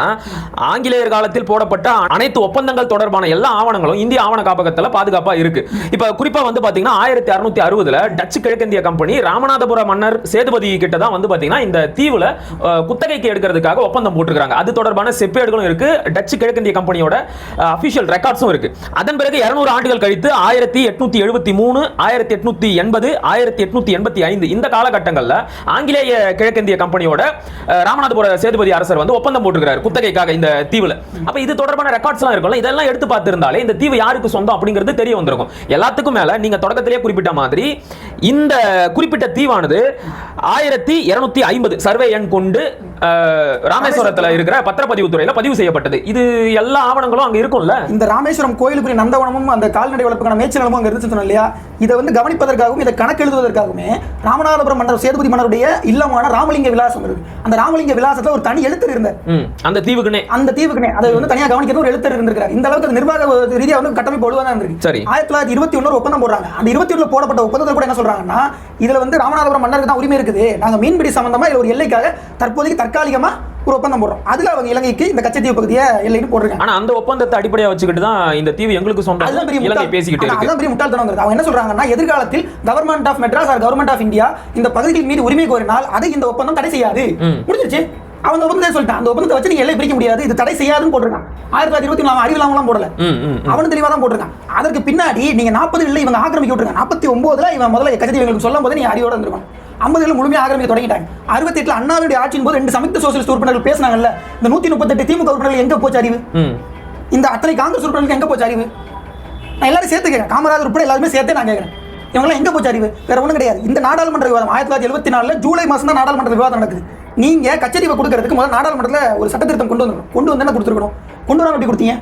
ஆங்கிலேயர் காலத்தில் போடப்பட்ட அனைத்து ஒப்பந்தங்கள் தொடர்பான எல்லா ஆவணங்களும் இந்திய ஆவண காப்பகத்துல பாதுகாப்பா இருக்கு. இப்ப குறிப்பா வந்து பாத்தீங்கன்னா 1660ல டச்சு கிழக்கிந்திய கம்பெனி ராமநாதபுரம் மன்னர் சேதுபதி கிட்ட தான் வந்து பாத்தீங்கன்னா இந்த தீவுல குத்தகைக்கு எடுக்கிறதுக்காக ஒப்பந்தம் போட்டுருக்காங்க. அது தொடர்பான செப்பேடுகளும் இருக்கு, டச்சு கிழக்கிந்திய கம்பெனியோட அபிஷியல் ரெக்கார்ட்ஸும் இருக்கு. அதன் பிறகு 200 ஆண்டுகள் கழித்து 1873 1880 1885 இந்த காலகட்டங்கள்ல ஆங்கிலேய கிழக்கிந்திய கம்பெனியோட ராமநாதபுர சேதுபதி அரசர் வந்து ஒப்பந்தம் போட்டுக்கிறார் குத்தகைக்காக இந்த தீவுல. அப்ப இது தொடர்பான ரெக்கார்ட்ஸ் எல்லாம் இருக்கும்ல, இதெல்லாம் எடுத்து பார்த்திருந்தாலே இந்த தீவு யாருக்கு சொந்தம் அப்படிங்கிறது தெரிய வந்திருக்கும். எல்லாத்துக்கும் மேல நீங்க தொடக்கத்திலேயே குறிப்பிட்ட மாதிரி இந்த குறிப்பிட்ட தீவானது 1250 சர்வே எண் கொண்டு ராமேஸ்வரத்துல இருக்கிற பத்திரப்பதிவு துறையில பதிவு செய்யப்பட்டது. இது எல்லா ஆவணங்களும் அங்க இருக்கும்ல. இந்த ராமேஸ்வரம் கோயிலுக்கு நந்தவனமும் அந்த கால்நடை வளர்ப்புக்கான மேய்ச்சல் நிலமும் அங்க இருந்துச்சு இல்லையா? இதை வந்து கவனிப்பதற்காகவும் இதை கணக்கெழுதுவதற்காகவுமே ராமநாதபுரம் மன்னர் சேதுபதி மன்னருடைய இல்லமான ராமலிங்க விலாசம் இருக்கு. அந்த ராமலிங்க விலாசத்துல ஒரு தனி எழுத்தர் இருந்தார். அந்த தீவுக்குனே அதை வந்து தனியாக கவனிக்கிறது ஒரு எழுத்தர் இருந்திருக்காரு. இந்த அளவுக்கு நிர்வாக ரீதியாக வந்து கட்டமைப்பு ஒழுங்காக இருக்கு. சரி, 1921 ஒப்பந்தம் போடுறாங்க. அந்த 21 போடப்பட்ட ஒப்பந்தத்தில் கூட என்ன சொல்றாங்கன்னா, இதுல வந்து ராமநாதபுரம் மன்னருக்கு தான் உரிமை இருக்குது, நாங்க மீன்பிடி சம்பந்தமா இதுல ஒரு எல்லைக்காக தற்போதைக்கு தற்காலிகமா ஒரு ஒப்பந்தம் போடுறோம். அதுல அவங்க இலங்கைக்கு இந்த கச்சத்தீவு பகுதியை எல்லைன்னு போடுறாங்க. ஆனா அந்த ஒப்பந்தத்தை அடிப்படையா வச்சுக்கிட்டு தான் இந்த தீவு எங்களுக்கு சொந்தம் இலங்கை பேசிக்கிட்டு இருக்கு. அதான் பெரிய முட்டாள்தனம். அவங்க என்ன சொல்றாங்கன்னா, எதிர்காலத்தில் government of Madras or government of India இந்த பகுதிகள் மீது உரிமை கோரினால் அதை இந்த ஒப்பந்தம் தடை செய்யாது. முடிஞ்சிருச்சு. அவங்க ஒப்பந்தத்தை சொல்லிட்டான். அந்த ஒப்பந்தத்தை வச்சு நீங்க எல்லை பிரிக்க முடியாது, இது தடை செய்யாதுன்னு போட்டிருக்கான். 1924 அறிவிலாமலாம் போடல, அவனு தெளிவா தான் போட்டிருக்கான். அதற்கு பின்னாடி நீங்க 40 இவங்க ஆக்கிரமிக்க விட்டுருக்காங்க. 49 இவன் முதல்ல கச்சத்தீவு எங்களுக்கு சொல்லும் போது நீ அறிவோட இருந்திருக்கணும். 50 முழுமையாக ஆக்கிரமிக்க தொடங்கிட்டாங்க. 68 அண்ணாவுடைய ஆட்சியின் போது 2 சமஸ்த சோசியலிஸ்ட் உறுப்பினர்கள் பேசினாங்கல்ல, இந்த 138 திமுக உறுப்பினர்கள் எங்க போச்சு அறிவு? இந்த அத்தனை காங்கிரஸ் உறுப்பினர்களுக்கு எங்க போச்சு அறிவு? நான் எல்லாரும் சேர்த்து கேட்கிறேன், காமராஜர் உட்பட எல்லாருமே சேர்த்தே நான் கேட்கிறேன், இவங்களாம் எங்க போச்சு அறிவு? வேற ஒன்றும் கிடையாது. இந்த நாடாளுமன்ற விவாதம் 1974 ஜூலை மாசம் தான் நாடாளுமன்ற விவாதம் நடக்குது. நீங்க கச்சத்தீவை கொடுக்கறதுக்கு முதல்ல நாடாளுமன்றத்தில் ஒரு சட்ட திருத்தம் கொண்டு வந்து என்ன கொடுத்துருக்கணும்? கொண்டு வராம எப்படி கொடுத்தீங்க?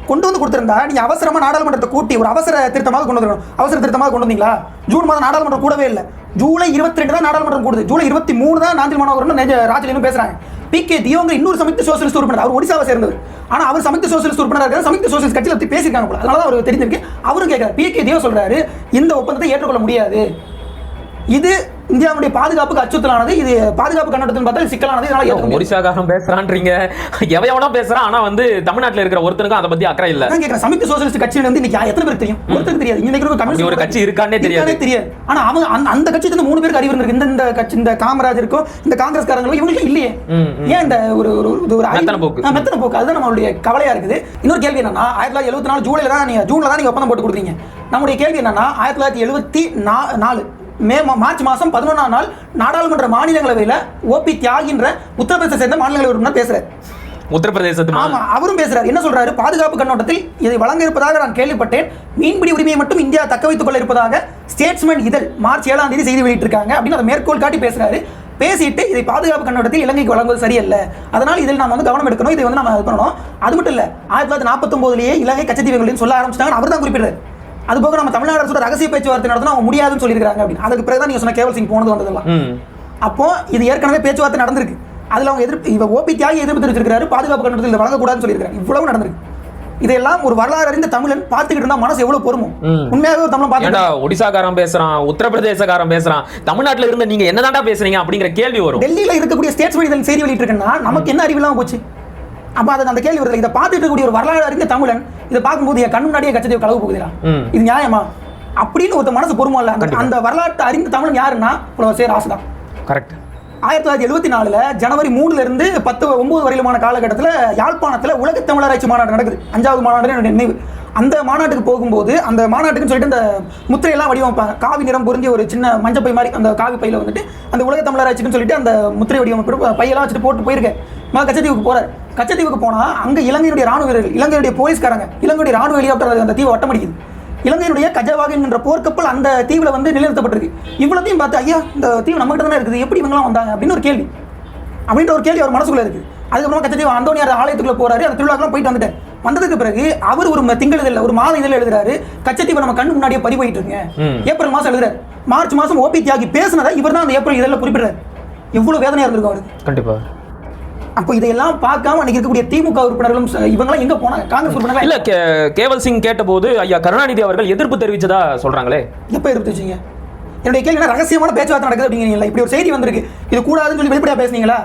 கொண்டு வந்து கொடுத்திருந்தா நீங்க அவசரமா நாடாளுமன்றத்தை கூட்டி ஒரு அவசர திருத்தமாக கொண்டு வரணும். அவசர திருத்தமாக கொண்டு வந்தீங்களா? ஜூன் மாதம் நாடாளுமன்றம் கூடவே இல்லை. ஜூலை 22 தான் நாடாளுமன்றம் கூடுது. ஜூலை 23 தான் நாஞ்சில் மனோகரன் ராஜலிங்கம் பேசுறாங்க. பி.கே. தியோங்க இன்னொரு சமஸ்த சோசியலிஸ்ட் உறுப்பினர், அவர் ஒடிசாவை சேர்ந்தவர். ஆனா அவர் சமஸ்த சோசியலிஸ்ட் உறுப்பினராக இருக்காரு. சமஸ்த சோசியலிஸ்ட் கட்சியில பத்தி பேசியிருக்காங்க போல, அதனால அவருக்கு தெரிஞ்சிருக்கு. அவரும் கேட்கிறார். பி.கே. தியோ சொல்றாரு, இந்த ஒப்பந்தத்தை ஏற்றுக்கொள்ள முடியாது, இது இந்தியாவுடைய பாதுகாப்புக்கு அச்சுறுத்தலானது, இது பாதுகாப்பு கண்ணோட்டத்தில் பார்த்தா சிக்கலானது, இதனால ஒரிசாக்காரன் பேசுறான்றீங்க, எவனா பேசுறான். ஆனா வந்து தமிழ்நாட்டில் இருக்கிற ஒருத்தனுக்கும் அதை பத்தி அக்கறை இல்ல. நான் கேட்கிறேன், சமஸ்த சோசியலிஸ்ட் கட்சியில இருந்து இன்னைக்கு எத்தனை பேருக்கு தெரியும்? ஒருத்தருக்கு தெரியாது. இன்னைக்கு ஒரு கட்சி இருக்கானே தெரியாது. ஆனா அவங்க அந்த கட்சி இருந்து 3 பேருக்கு அறிவு இருக்கு. இந்த கட்சி, இந்த காமராஜருக்கும் இந்த காங்கிரஸ்காரங்களுக்கும் இவங்களுக்கு இல்லையே. ஏன் இந்த ஒரு மெத்தன போக்கு? அதுதான் நம்மளுடைய கவலையா இருக்குது. இன்னொரு கேள்வி என்னன்னா, 1974 ஜூன்ல தான் நீங்க ஒப்பந்தம் போட்டு கொடுக்குறீங்க. நம்முடைய கேள்வி என்னன்னா, 1974 மார்ச் மாதம் 11ஆம் நாள் நாடாளுமன்ற மாநிலங்களவையில் ஓபி தியாகின்ற உத்தரப்பிரதேச சேர்ந்த மாநிலங்களவை உறுப்பினர் பேசுறாரு. உத்தரப்பிரதேசத்து ஆமா, அவரும் பேசுறாரு. என்ன சொல்றாரு? பாதுகாப்பு கண்ணோட்டத்தில் இதை வழங்க இருப்பதாக நான் கேள்விப்பட்டேன். மீன்பிடி உரிமையை மட்டும் இந்தியா தக்க வைத்துக் கொள்ள இருப்பதாக ஸ்டேட்ஸ்மேன் இதழ் மார்ச் 7ஆம் தேதி செய்தி வெளியிட்டிருக்காங்க அப்படின்னு அதை மேற்கோள் காட்டி பேசுறாரு. பேசிட்டு இதை பாதுகாப்பு கண்ணோட்டத்தில் இலங்கைக்கு வழங்குவது சரியல்ல, அதனால் இதில் நாம வந்து கவனம் எடுக்கணும், இதை வந்து நம்ம இது பண்ணணும். அது மட்டும் இல்ல, 1949 இலங்கை கச்சத்தீவுகளின் சொல்ல ஆரம்பிச்சிட்டாங்க. அவர் தான் குறிப்பிடுறாரு. அது போக நம்ம தமிழ்நாடு அரசோட ரகசிய பேச்சுவார்த்தை நடத்தினா அவங்க முடியாதுன்னு சொல்லியிருக்காங்க அப்படின்னு. அதுக்கு பிறகுதான் நீங்க சொன்ன கேவல் சிங் போனது வந்ததெல்லாம். அப்போ இது ஏற்கனவே பேச்சுவார்த்தை நடந்திருக்கு. அதுல அவங்க எதிர்ப்பு ஓபி தியாகி எதிர்ப்பு தெரிவிச்சிருக்காரு, பாதுகாப்பு கண்ணோட்டத்தில் இதை வழங்கக்கூடாதுன்னு சொல்லியிருக்காரு. இவ்வளவு நடந்திருக்கு. இதெல்லாம் ஒரு வரலாறு அறிந்த தமிழன் பார்த்துக்கிட்டு இருந்தா மனசு எவ்வளவு பொறுமும். உண்மையாகவே ஒரு தமிழன் பார்த்துட்டா ஒடிசாக்காரன் பேசுறான், உத்தரப்பிரதேசக்காரன் பேசுறான், தமிழ்நாட்டில் இருந்து நீங்க என்னதான்டா பேசுறீங்க அப்படிங்கிற கேள்வி வரும். டெல்லியில இருக்கக்கூடிய ஸ்டேட்ஸ்மேன் இதழ் செய்தி வெளியிட்டு இருக்குன்னா நமக்கு என்ன அறிவு இல்லாம போச்சு? அப்ப அதுக்கு அந்த கேள்வி வருது. இதை பார்த்துட்டு இருக்கக்கூடிய ஒரு வரலாறு அறிந்த தமிழன் இதை பார்க்கும்போது என் கண்ணு முன்னாடியே கச்சத்தீவு கலவு போகுதுடா, இது நியாயமா அப்படின்னு ஒரு மனசு பொறுமை இல்ல. அந்த வரலாற்று அறிந்த தமிழன் யாருன்னா சேர் ராசுதான். கரெக்ட். 1974 ஜனவரி 3 இருந்து 9 வரையிலுமான காலகட்டத்தில் யாழ்ப்பாணத்தில் உலக தமிழராட்சி மாநாடு நடக்குது. 5வது மாநாடு என்னுடைய நினைவு. அந்த மாநாட்டுக்கு போகும்போது அந்த மாநாட்டுக்குன்னு சொல்லிட்டு அந்த முத்திரையெல்லாம் வடிவமைப்பாங்க. காவி நிறம் பொருந்திய ஒரு சின்ன மஞ்சப்பை மாதிரி அந்த காவி பையில வந்துட்டு அந்த உலக தமிழராட்சின்னு சொல்லிட்டு அந்த முத்திரை வடிவமைப்பு பையெல்லாம் வச்சுட்டு போட்டு போயிருக்கேன். கச்சத்தீவுக்கு போறாரு. கச்சத்தீவுக்கு போனா அங்க இலங்கையுடைய ராணுவ வீரர்கள், இலங்கையுடைய போலீஸ்காரங்க, இலங்கையுடைய ராணுவ ஹெலிகாப்டர் அந்த தீவை வட்டமடிக்குது. இலங்கையுடைய கஜவாக என்கின்ற போர்க்கப்பல் அந்த தீவுல வந்து நிலைநிறுத்தப்பட்டிருக்கு. இவ்வளத்தையும் பார்த்து ஐயா இந்த தீவு நம்ம கிட்ட தானே இருக்குது, எப்படி இவங்களாம் வந்தாங்க அப்படின்னு ஒரு கேள்வி அவர் மனசுக்குள்ள இருக்கு. அதுக்கப்புறம் கச்சத்தீவு அந்தோனியார் ஆலயத்துக்குள்ள போறாரு. அந்த திருவிழாக்கெல்லாம் போயிட்டு வந்துட்டேன். வந்ததுக்கு பிறகு அவர் ஒரு திங்கள் இதழில் ஒரு மாத இதழில் எழுதுறாரு, கச்சத்தீவை நம்ம கண்ணு முன்னாடியே பறி போயிட்டு இருக்குங்க. ஏப்ரல் மாசம் எழுதுறாரு. மார்ச் மாசம் ஓபி தியாகி பேசினதை இவர் தான் அந்த ஏப்ரல் இதழில் குறிப்பிடுறாரு. எவ்வளவு வேதனையா இருந்திருக்கும் அவருக்கு. கண்டிப்பா. அப்போ இதெல்லாம் பார்க்காம அன்னைக்கு இருக்கக்கூடிய திமுக உறுப்பினர்களும் இவங்கெல்லாம் எங்க போனாங்க? காங்கிரஸ் உறுப்பினர்கள் இல்ல. கேவல் சிங் கேட்டபோது ஐயா கருணாநிதி அவர்கள் எதிர்ப்பு தெரிவிச்சதா சொல்றாங்களே, எப்ப எதிர்ப்பு தெரிவிச்சீங்க? என்னுடைய கேள்வி ரகசியமான பேச்சுவார்த்தை நடக்குது அப்படிங்கிறீங்களா? இப்படி ஒரு செய்தி வந்திருக்கு, இது கூடாதுன்னு சொல்லி வெளிப்படையா பேசுனீங்களா?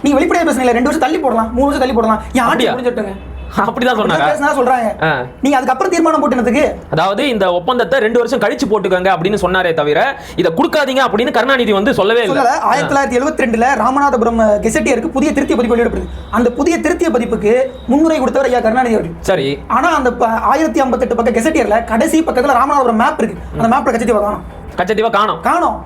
நீங்க வெளிப்படையா பேசுனீங்களா? 2 வருஷம் தள்ளி போடலாம், 3 வருஷம் தள்ளி போடலாம், ஏன் ஆட்சி முடிஞ்சிட்டுங்க அப்படிதான் சொன்னாங்க. சொல்றாங்க நீங்க அதுக்கப்புறம் தீர்மானம் போட்டுனதுக்கு, அதாவது இந்த ஒப்பந்தத்தை 2 வருஷம் கழிச்சு போட்டுக்கங்க அப்படின்னு சொன்னாரே தவிர இதை கொடுக்காதீங்க அப்படின்னு கருணாநிதி வந்து சொல்லவே இல்லை. 1972 ராமநாதபுரம் கெசட்டியருக்கு புதிய திருத்திய பதிப்பு வெளியிடப்படுது. அந்த புதிய திருத்திய பதிப்புக்கு முன்னுரை கொடுத்தவர் ஐயா கருணாநிதி அவர்கள். சரி. ஆனா அந்த 1058 பக்க கெசட்டியர்ல கடைசி பக்கத்துல ராமநாதபுரம் மேப் இருக்கு. அந்த மேப்ல கச்சத்தீவு வரணும். கச்சத்தீவை காணோம்.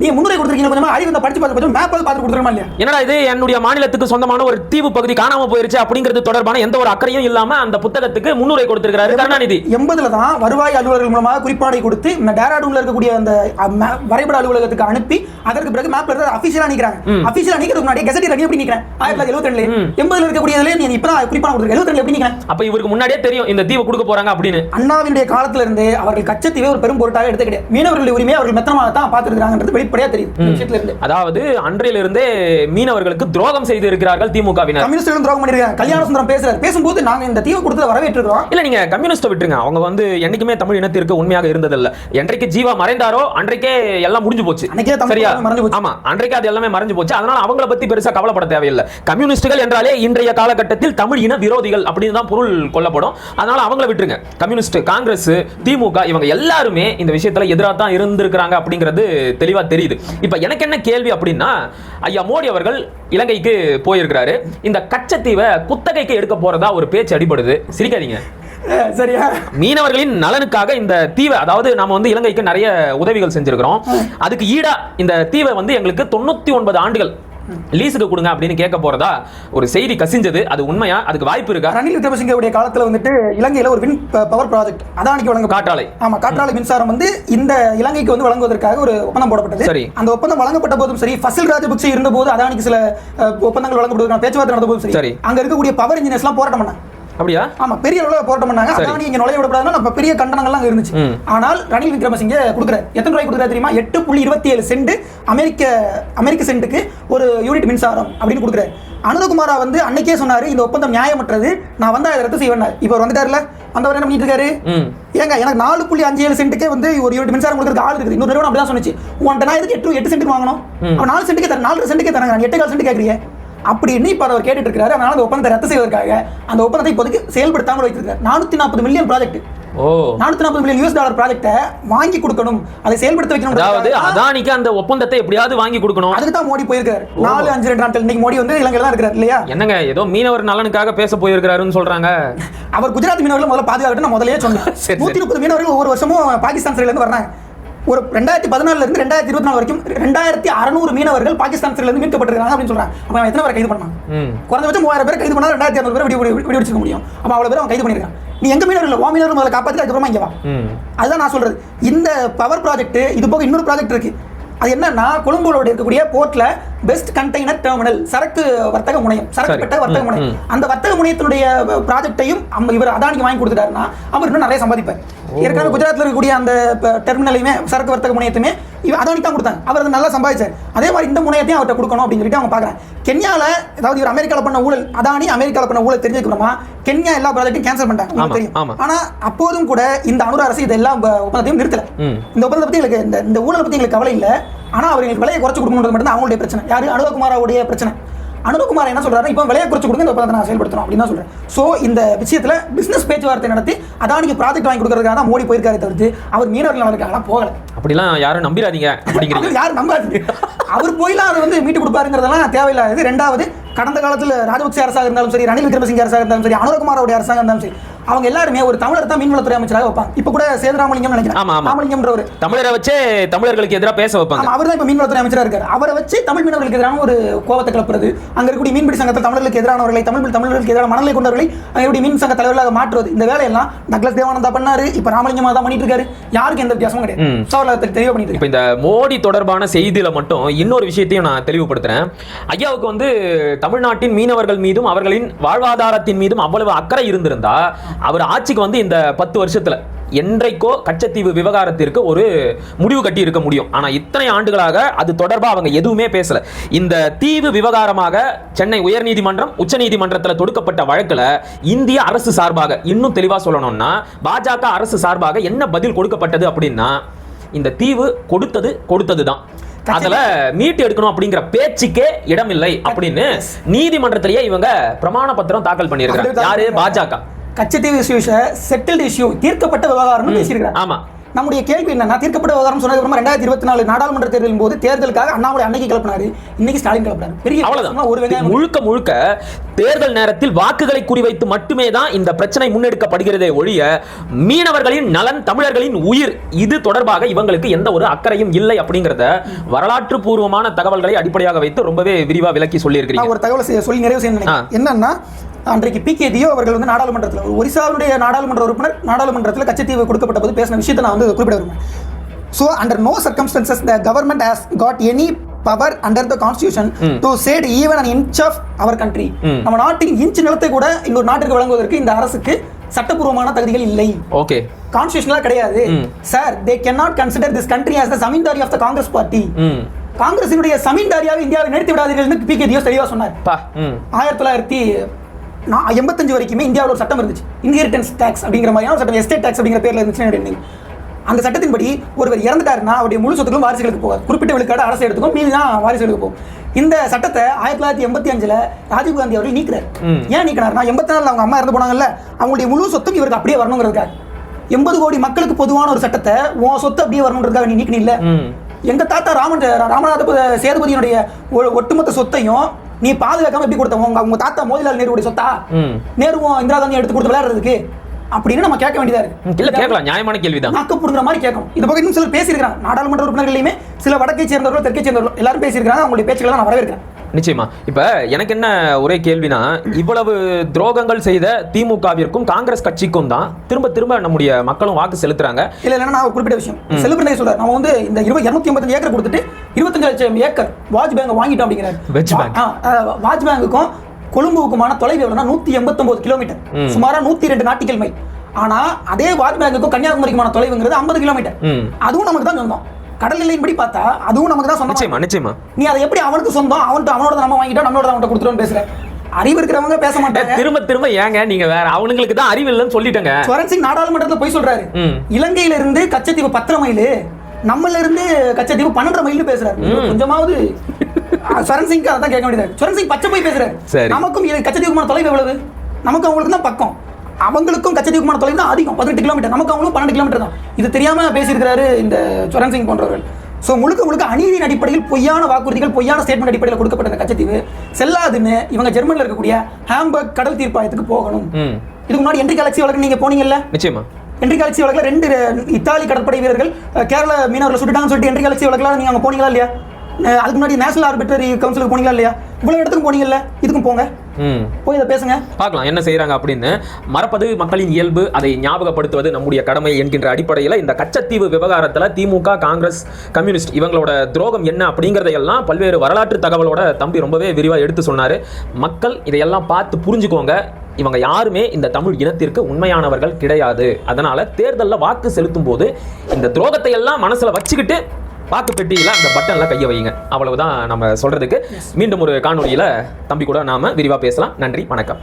நீங்க முன்னுரை கொடுத்திருக்கீங்க, கொஞ்சமா அறிவு இந்த படிச்சு பார்த்து கொஞ்சம் மேப் பார்த்து கொடுத்துருமா இல்லையா? என்னடா இது என்னுடைய மாநிலத்துக்கு சொந்தமான ஒரு தீவு பகுதி காணாம போயிருச்சு அப்படிங்கிறது தொடர்பான எந்த ஒரு அக்கறையும் இல்லாம அந்த புத்தகத்துக்கு முன்னுரை கொடுத்திருக்கிறாரு கருணாநிதி. 80ல தான் வருவாய் அலுவலர்கள் மூலமாக குறிப்பாடை கொடுத்து டேராடூன்ல இருக்கக்கூடிய அந்த வரைபட அலுவலகத்துக்கு அனுப்பி அதற்கு பிறகு மேப்ல இருந்து அபிஷியலா நிக்கிறாங்க. அபிஷியலா நிக்கிறதுக்கு முன்னாடி கெசட் ரெடி எப்படி நிக்கிறேன் 1972 80ல இருக்கக்கூடியதுல நீ இப்பதான் குறிப்பான கொடுத்திருக்க 72 எப்படி நிக்கிறேன்? அப்ப இவருக்கு முன்னாடியே தெரியும் இந்த தீவு கொடுக்க போறாங்க அப்படின்னு. அண்ணாவினுடைய காலத்துல இருந்து அவர்கள் கச்சத்தீவை ஒரு பெரும் பொருட்டாக எடுத்து கிடையாது. மீனவர்களுடைய உரிமையை அவர்கள் மெத்தனமாக தான் பார்த்துருக்காங்கன்றது வெளிப்படையா தெரியும் விஷயத்துல இருந்து. அதாவது அன்றையிலிருந்தே மீனவர்களுக்கு துரோகம் செய்து இருக்கிறார்கள் திமுகவினர். கம்யூனிஸ்டுகளும் துரோகம் பண்ணிருக்காங்க. கல்யாண சுந்தரம் பேசும்போது நாங்க இந்த தீவு கொடுத்தத வரவேற்றிருக்கோம். இல்ல நீங்க கம்யூனிஸ்ட் விட்டுருங்க, அவங்க வந்து என்னைக்குமே தமிழ் இனத்திற்கு உண்மையாக இருந்ததில்ல. என்றைக்கு ஜீவா மறைந்தாரோ அன்றைக்கே எல்லாம் முடிஞ்சு போச்சு. சரியா? ஆமா, அன்றைக்கு அது எல்லாமே மறைஞ்சு போச்சு. அதனால அவங்கள பத்தி பெருசா கவலைப்பட தேவையில்லை. கம்யூனிஸ்டுகள் என்றாலே இன்றைய காலகட்டத்தில் தமிழ் இன விரோதிகள் அப்படின்னு தான் பொருள் கொள்ளப்படும். அதனால அவங்கள விட்டுருங்க. கம்யூனிஸ்ட், காங்கிரஸ், திமுக இவங்க எல்லாருமே இந்த விஷயத்துல எதிராக தான் இருந்திருக்கிறாங்க அப்படிங்கிறது தெளிவா தெரியுது. இப்ப எனக்கு என்ன கேள்வி அப்படின்னா, ஐயா மோடி அவர்கள் இலங்கைக்கு போயிருக்கிறாரு. இந்த கச்சத்தீவை குத்தகைக்கு எடுக்க போறதா ஒரு பேச்சு அடிபடுது. சிரிக்காதீங்க சரியா? மீனவர்களின் நலனுக்காக இந்த தீவை, அதாவது நாம வந்து இலங்கைக்கு நிறைய உதவிகள் செஞ்சிருக்கிறோம். அதுக்கு ஈடா இந்த தீவை வந்து எங்களுக்கு 99 ஆண்டுகள் லீஸுக்கு கொடுங்க அப்படின்னு கேட்க போறதா ஒரு செய்தி கசிஞ்சது. அது உண்மையா? அதுக்கு வாய்ப்பு இருக்கா? ரணில் விக்ரமசிங்கவுடைய காலத்துல வந்துட்டு இலங்கையில ஒரு வின் பவர் ப்ராஜெக்ட் அதானிக்கு வழங்க காற்றாலை. ஆமா, காற்றாலை மின்சாரம் வந்து இந்த இலங்கைக்கு வந்து வழங்குவதற்காக ஒரு ஒப்பந்தம் போடப்பட்டது. சரி, அந்த ஒப்பந்தம் வழங்கப்பட்ட போதும் சரி, ஃபசில் ராஜபக்சே இருந்த போது அதானிக்கு சில ஒப்பந்தங்கள் வழங்கப்படுவதற்கான பேச்சுவார்த்தை நடந்த போதும் சரி, அங்க இருக்கக்கூடிய பவர் இன்ஜினியர்ஸ் எல்லாம் போராட்டம் பண்ணாங்க. அப்படியா? ஆமா, பெரிய அளவுல போராட்டம் பண்ணாங்க. அதானி இங்க நுழைய விடக்கூடாதுன்னு நம்ம பெரிய கண்டனங்கள்லாம் அங்க இருந்துச்சு. ஆனால் ரணில் விக்ரமசிங்கே கொடுக்குறாரு. எத்தனை ரூபாய் கொடுக்குறாரு தெரியுமா? 8.27 சென்ட் அமெரிக்க சென்ட்டுக்கு ஒரு யூனிட் மின்சாரம் அப்படின்னு கொடுக்குறாரு. அனுரகுமாரா வந்து அன்னைக்கே சொன்னாரு இந்த ஒப்பந்தம் நியாயமற்றது, நான் வந்தா இதை ரத்து செய்வேன். இப்ப அவர் வந்துட்டாருல, வந்தவர் என்ன பண்ணிட்டு இருக்காரு? ஏங்க எனக்கு 4.57 சென்ட்டுக்கே வந்து ஒரு யூனிட் மின்சாரம் கொடுக்குறதுக்கு ஆள் இருக்குது. இன்னொரு நிறுவனம் அப்படிதான் சொன்னிச்சு. உன்கிட்ட நான் எதுக்கு 8 சென்ட்டுக்கு வாங்கணும்? அவன் 4 சென்ட்டுக்கே தரேன், 4 சென்ட்டுக்கே தராங்க, 8.4 சென்ட் கேட்கறீங்க அப்படின்னு இப்ப அவர் கேட்டுட்டு இருக்காரு. அதனால அந்த ஒப்பந்தத்தை ரத்து செய்வதற்காக அந்த ஒப்பந்தத்தை இப்போதைக்கு செயல்படுத்தாமல் வைத்திருக்காரு. 440 மில்லியன் ப்ராஜெக்ட், $440 மில்லியன் ப்ராஜெக்ட்டை வாங்கி கொடுக்கணும், அதை செயல்படுத்த வைக்கணும். அதாவது அதானிக்கு அந்த ஒப்பந்தத்தை எப்படியாவது வாங்கி கொடுக்கணும். அதுக்கு தான் மோடி போயிருக்காரு. 4-5 நாட்கள் இன்னைக்கு மோடி வந்து இலங்கையில தான் இருக்காரு இல்லையா? என்னங்க ஏதோ மீனவர் நலனுக்காக பேச போயிருக்காருன்னு சொல்றாங்க. அவர் குஜராத் மீனவர்கள் முதல்ல பாதுகாக்கட்டும், நான் முதல்லயே சொன்னேன். 130 மீனவர்கள் ஒவ்வொரு வருஷமும் பாகிஸ்தான் சிறையில இருந்து வர்றாங்க. ஒரு 2014 இருந்து 2024 வரைக்கும் 2600 மீனவர்கள் பாகிஸ்தான் சிறையில இருந்து மீட்கப்பட்டிருக்காங்க அப்படின்னு சொல்றாங்க. அப்ப எத்தனை பேர் கைது பண்ணான்? குறைஞ்சபட்சம் 3000 பேர் கைது பண்ணா 2600 பேர் விடுவிச்சிருக்க முடியும். அப்ப அவ்வளவு பேர் அவன் கைது பண்ணிருக்கான். நீ எங்க மீனவர்கள் ஓ மீனவர்கள் முதல்ல காப்பாத்தி அதுக்கப்புறமா இங்க வா. அதுதான் நான் சொல்றது. இந்த பவர் ப்ராஜெக்ட் இது போக இன்னொரு ப்ராஜெக்ட் இருக்கு. அது என்னன்னா கொழும்போட இருக்கக்கூடிய போர்ட்ல பெஸ்ட் கண்டெய்னர் டெர்மினல், சரக்கு வர்த்தக முனையம், சரக்கு பெட்ட வர்த்தக முனையம், அந்த வர்த்தக முனையத்தினுடைய ப்ராஜெக்டையும் இவர் அதானிக்கு வாங்கி கொடுத்துட்டாருன்னா அவர் இன்னும் நிறைய சம்பாதிப்பார். ஏற்கனவே குஜராத்ல இருக்கக்கூடிய அந்த டெர்மினலையுமே சரக்கு வர்த்தக முனையத்துமே அதானிக்கு தான் கொடுத்தாங்க. அவர் அதை நல்லா சம்பாதிச்சார். அதே மாதிரி இந்த முனையத்தையும் அவர்கிட்ட கொடுக்கணும் அப்படின்னு சொல்லிட்டு அவங்க பாக்குறாங்க. கென்யால அதாவது இவர் அமெரிக்கால பண்ண ஊழல், அதானி அமெரிக்கால பண்ண ஊழல் தெரிஞ்சுக்கணுமா, கென்யா எல்லா ப்ராஜெக்டையும் கேன்சல் பண்ணிட்டாங்க தெரியும். ஆனா அப்போதும் கூட இந்த அனுர அரசு இதெல்லாம் ஒப்பந்தத்தையும் நிறுத்தல. இந்த ஒப்பந்தத்தை பத்தி எங்களுக்கு இந்த ஊழலை பத்தி எங்களுக்கு கவலை இல்லை. ஆனா அவங்களுக்கு விலையை குறைச்சு கொடுக்கணும் மட்டும் தான் அவங்களுடைய பிரச்சனை. யாரு? அனுரகுமாராவுடைய பிரச்சனை. அனுரகுமார் என்ன சொல்றாரு? இப்போ விலையை குறைச்சு கொடுங்க, இந்த ஒப்பந்தத்தை நான் செயல்படுத்தணும் அப்படின்னு தான் சொல்றேன். சோ இந்த விஷயத்துல பிசினஸ் பேச்சுவார்த்தை நடத்தி அதானிக்கு ப்ராஜெக்ட் வாங்கி கொடுக்கறதுக்காக தான் மோடி போயிருக்காரு தவிர்த்து அவர் மீனவர்கள் நலனுக்காக போகல. அப்படிலாம் யாரும் நம்பிடாதீங்க அப்படிங்கிறீங்க. யாரும் நம்பாதீங்க. அவர் போயெல்லாம் அதை வந்து மீட்டு கொடுப்பாருங்கிறதெல்லாம் தேவையில்லாது. ரெண்டாவது, கடந்த காலத்தில் ராஜபக்சே அரசாக இருந்தாலும் சரி, ரணில் விக்ரமசிங்கே அரசாக இருந்தாலும் சரி, அனுரகுமாரோட அரசாக இருந்தாலும் சரி, அவங்க எல்லாருமே ஒரு தமிழர் தான் மீன்வளத்துறை அமைச்சராக வைப்பாங்க. இப்ப கூட சேதுராமலிங்கம் நினைக்கிறேன், ராமலிங்கம்ன்றவர் தமிழரை வச்சு தமிழர்களுக்கு எதிராக பேச வைப்பாங்க. அவர் தான் இப்ப மீன்வளத்துறை அமைச்சராக இருக்காரு. அவரை வச்சு தமிழ் மீனவர்களுக்கு எதிரான ஒரு கோபத்தை கிளப்புறது, அங்க இருக்கக்கூடிய மீன்பிடி சங்கத்தில் தமிழர்களுக்கு எதிரானவர்களை, தமிழர்களுக்கு எதிரான மனநிலை கொண்டவர்களை அங்கே மீன் சங்க தலைவர்களாக மாற்றுவது, இந்த வேலையெல்லாம் டக்ளஸ் தேவானந்தா பண்ணாரு. இப்ப ராமலிங்கமா தான் பண்ணிட்டு இருக்காரு. யாருக்கு எந்த வித்தியாசமும் கிடையாது. தெளிவா பண்ணிட்டு. இப்ப இந்த மோடி தொடர்பான செய்தியில மட்டும் இன்னொரு விஷயத்தையும் நான் தெளிவுபடுத்துறேன். ஐயாவுக்கு வந்து தமிழ்நாட்டின் மீனவர்கள் மீதும் அவர்களின் வாழ்வாதாரத்தின் மீதும் அவ்வளவு அக்கறை இருந்திருந்தா அவர் ஆட்சிக்கு வந்து இந்த 10 வருஷத்துல என்றைக்கோ கச்சத்தீவு விவகாரத்திற்கு ஒரு முடிவு கட்டி இருக்க முடியும். ஆனா இத்தனை ஆண்டுகளாக அது தொடர்பா அவங்க எதுவுமே பேசல. இந்த தீவு விவகாரமாக சென்னை உயர்நீதிமன்றம், உச்சநீதிமன்றத்தில் தொடுக்கப்பட்ட வழக்குல இந்திய அரசு சார்பாக, இன்னும் தெளிவா சொல்லணும்னா பாஜக அரசு சார்பாக என்ன பதில் கொடுக்கப்பட்டது அப்படின்னா, இந்த தீவு கொடுத்ததுதான், அதுல மீட்டு எடுக்கணும் அப்படிங்கிற பேச்சுக்கே இடமில்லை அப்படின்னு நீதிமன்றத்திலேயே இவங்க பிரமாண பத்திரம் தாக்கல் பண்ணியிருக்காங்க. யாரு? பாஜக. கச்சத்தீவு இஷ்யூ செட்டில்டு இஷ்யூ, தீர்க்கப்பட்ட விவகாரம் பேசியிருக்காங்க. ஆமா, நம்முடைய கேள்வி என்னன்னா, தீர்க்கப்பட்ட விவகாரம் சொன்னதுக்கு அப்புறமா 2024 நாடாளுமன்ற தேர்தலின் போது தேர்தலுக்காக அண்ணாமலை அன்னைக்கு கிளப்பினாரு, இன்னைக்கு ஸ்டாலின் கிளப்பினாரு. பெரிய அவ்வளவுதான். ஒரு வெங்காயம் முழுக்க முழுக்க தேர்தல் நேரத்தில் வாக்குகளை குறிவைத்து மட்டுமே தான் இந்த பிரச்சனை முன்னெடுக்கப்படுகிறதே ஒழிய மீனவர்களின் நலன், தமிழர்களின் உயிர், இது தொடர்பாக இவங்களுக்கு எந்த ஒரு அக்கறையும் இல்லை அப்படிங்கறத வரலாற்று பூர்வமான தகவல்களை அடிப்படையாக வைத்து ரொம்பவே விரிவா விளக்கி சொல்லி இருக்கிறீங்க. ஒரு தகவலை சொல்லி நிறைவு செய்ய என்னன்னா, அன்றைக்கு பி.கே. தியோ அவர்கள் வந்து நாடாளுமன்றத்தில், ஒரிசாவுடைய நாடாளுமன்ற உறுப்பினர் நாடாளுமன்றத்தில் கச்சத்தீவு கொடுக்கப்பட்ட போது பேசின விஷயத்தை நான் வந்து குறிப்பிட விரும்புகிறேன். So under no circumstances the government has got any power under the constitution to cede even an inch of our country. நம்ம நாட்டின் இன்ச் நிலத்தை கூட இன்னொரு நாட்டுக்கு வழங்குவதற்கு இந்த அரசுக்கு சட்டப்பூர்வமான தகுதிகள் இல்லை. ஓகே, கான்ஸ்டியூஷனலா கிடையாது sir. They can not consider this country as the zamindari of the Congress party. காங்கிரசினுடைய ஜமீன்தாரியாக இந்தியாவை நிறுத்தி விடாதீர்கள் பி.கே. தியோ தெளிவா சொன்னார். 1985 வரைக்குமே இந்தியாவில் ஒரு சட்டம் இருந்துச்சு, இன்ஹெரிட்டன்ஸ் டாக்ஸ் அப்படிங்கிற மாதிரியான சட்டம், எஸ்டேட் டாக்ஸ் அப்படிங்கிற பேர்ல இருந்துச்சு. அந்த சட்டத்தின்படி ஒருவர் இறந்துட்டாருன்னா அவருடைய முழு சொத்துக்களும் வாரிசுகளுக்கு போகாது, குறிப்பிட்ட விழுக்காடு அரசு எடுத்துக்கும், மீதி தான் வாரிசுகளுக்கு போகும். இந்த சட்டத்தை 1985 ராஜீவ் காந்தி அவர்கள் நீக்கிறார். ஏன் நீக்கினார்னா, 84 அவங்க அம்மா இறந்து போனாங்கல்ல, அவங்களுடைய முழு சொத்தும் இவருக்கு அப்படியே வரணுங்கிறதுக்காக. 80 கோடி மக்களுக்கு பொதுவான ஒரு சட்டத்தை உன் சொத்து அப்படியே வரணுன்றதுக்காக நீ நீக்கின இல்ல. எங்க தாத்தா ராமநாத சேதுபதியினுடைய ஒட்டுமொத்த சொத்தையும் நீ பாதுகாக்காம எப்படி கொடுத்த? உங்க தாத்தா மோதிலால் நேருடைய சொத்தா நேருவும் இந்திரா காந்தி எடுத்து கொடுத்து விளையாடுறதுக்கு அப்படின்னு நம்ம கேட்க வேண்டியதா இருக்கு. இல்ல கேட்கலாம், நியாயமான கேள்விதான். நாக்கு புடுங்குற மாதிரி கேட்கணும். இந்த பக்கம் இன்னும் சிலர் பேசியிருக்காங்க, நாடாளுமன்ற உறுப்பினர்களையுமே சில வடக்கை சேர்ந்தவர்கள், தெற்கை சேர்ந்தவர்கள் எல்லாரும் பேசியிருக்காங்க. அவங்களுடைய பேச்சுக்களை நான் வரவேற்கிறேன். நிச்சயமா. இப்ப எனக்கு என்ன ஒரே கேள்வினா, இவ்வளவு துரோகங்கள் செய்த திமுகவிற்கும் காங்கிரஸ் கட்சிக்கும் தான் திரும்ப திரும்ப நம்முடைய மக்களும் வாக்கு செலுத்துறாங்க. இல்ல நான் ஒரு குறிப்பிட்ட விஷயம் செல்லுபிள்ளை சொல்றாரு, நம்ம வந்து இந்த 285 ஏக்கர் கொடுத்துட்டு 25 லட்சம் ஏக்கர் வாஜ் பேங்க் வாங்கிட்டோம் அப்படிங்கிறாரு. வாஜ் பேங்குக்கும் கொழும்புக்குமான தொலைவு எவ்வளவுனா 189 கிலோமீட்டர், சுமாரா 102 நாட்டிக்கல் மைல். ஆனா அதே வாஜ் பேங்குக்கும் கன்னியாகுமரிக்குமான தொலைவுங்கிறது 50 கிலோமீட்டர். அதுவும் நமக்கு தான் சொந்தம். கடல் எல்லையின்படி பார்த்தா அதுவும் நமக்கு தான் சொந்தம். நிச்சயமா. நீ அதை எப்படி அவனுக்கு சொந்தம், அவனோட நம்ம வாங்கிட்டோம், நம்மளோட அவன்கிட்ட கொடுத்துட்டோம்னு பேசுற? அறிவு இருக்கிறவங்க பேச மாட்டாங்க. திரும்ப ஏங்க நீங்க வேற, அவங்களுக்கு தான் அறிவு இல்லைன்னு சொல்லிட்டங்க. ஸ்வரன் சிங் நாடாளுமன்றத்தில் போய் சொல்றாரு, இலங்கையில இருந்து கச்சத்தீவு 10 மைல், நம்மள இருந்து கச்சத்தீவு 12 மைல் பேசுறாரு. கொஞ்சமாவது ஸ்வரன் சிங் அதான் கேட்க வேண்டியது. ஸ்வரன் சிங் பச்சை போய் பேசுறாரு. நமக்கும் கச்சத்தீவுக்குமான தொலைவு எவ்வளவு? நமக்கு அவங்களுக்கு தான் பக்கம், அவங்களுக்கும் கச்சத்தீவுக்குமான தொலைவு தான் அதிகம், 18 கிலோமீட்டர். நமக்கு அவங்களும் 12 கிலோமீட்டர் தான். இது தெரியாம பேசியிருக்கிறாரு இந்த ஸ்வரன் சிங் போன்றவர்கள். ஸோ முழுக்க அநீதியின் அடிப்படையில் பொய்யான வாக்குறுதிகள், பொய்யான ஸ்டேட்மெண்ட் அடிப்படையில் கொடுக்கப்பட்ட இந்த கச்சத்தீவு செல்லாதுன்னு இவங்க ஜெர்மனில் இருக்கக்கூடிய ஹாம்பர்க் கடல் தீர்ப்பாயத்துக்கு போகணும். இதுக்கு முன்னாடி என்ட்ரி கேலக்சி வழக்கு நீங்க போனீங்கல்ல? நிச்சயமா. என்ட்ரி கேலக்சி வழக்கில் 2 இத்தாலி கடற்படை வீரர்கள் கேரள மீனவர்களை சுட்டுட்டாங்கன்னு சொல்லிட்டு என்ட்ரி கேலக்சி வழக்கில் நீங்க அங்கே போனீங்களா இல்லையா? அதுக்கு முன்னாடி நேஷனல் ஆர்பிட்ரரி கவுன்சிலுக்கு போனீங்களா இல்லையா? இவ்வளவு இடத்துக்கு போனீங்கல்ல, இதுக்கும் போங்க, போய் இதை பேசுங்க, பார்க்கலாம் என்ன செய்யறாங்க அப்படின்னு. மறப்பது மக்களின் இயல்பு, அதை ஞாபகப்படுத்துவது நம்முடைய கடமை என்கின்ற அடிப்படையில் இந்த கச்சத்தீவு விவகாரத்தில் திமுக, காங்கிரஸ், கம்யூனிஸ்ட் இவங்களோட துரோகம் என்ன அப்படிங்கிறதையெல்லாம் பல்வேறு வரலாற்று தகவலோட தம்பி ரொம்பவே விரிவாக எடுத்து சொன்னார். மக்கள் இதையெல்லாம் பார்த்து புரிஞ்சுக்கோங்க. இவங்க யாருமே இந்த தமிழ் இனத்திற்கு உண்மையானவர்கள் கிடையாது. அதனால தேர்தலில் வாக்கு செலுத்தும் போது இந்த துரோகத்தை எல்லாம் மனசுல வச்சுக்கிட்டு வாக்கு பெட்டியில அந்த பட்டன்ல கைய வைங்க. அவ்வளவுதான் நம்ம சொல்றதுக்கு. மீண்டும் ஒரு காணொலியில தம்பி கூட நாம விரிவா பேசலாம். நன்றி, வணக்கம்.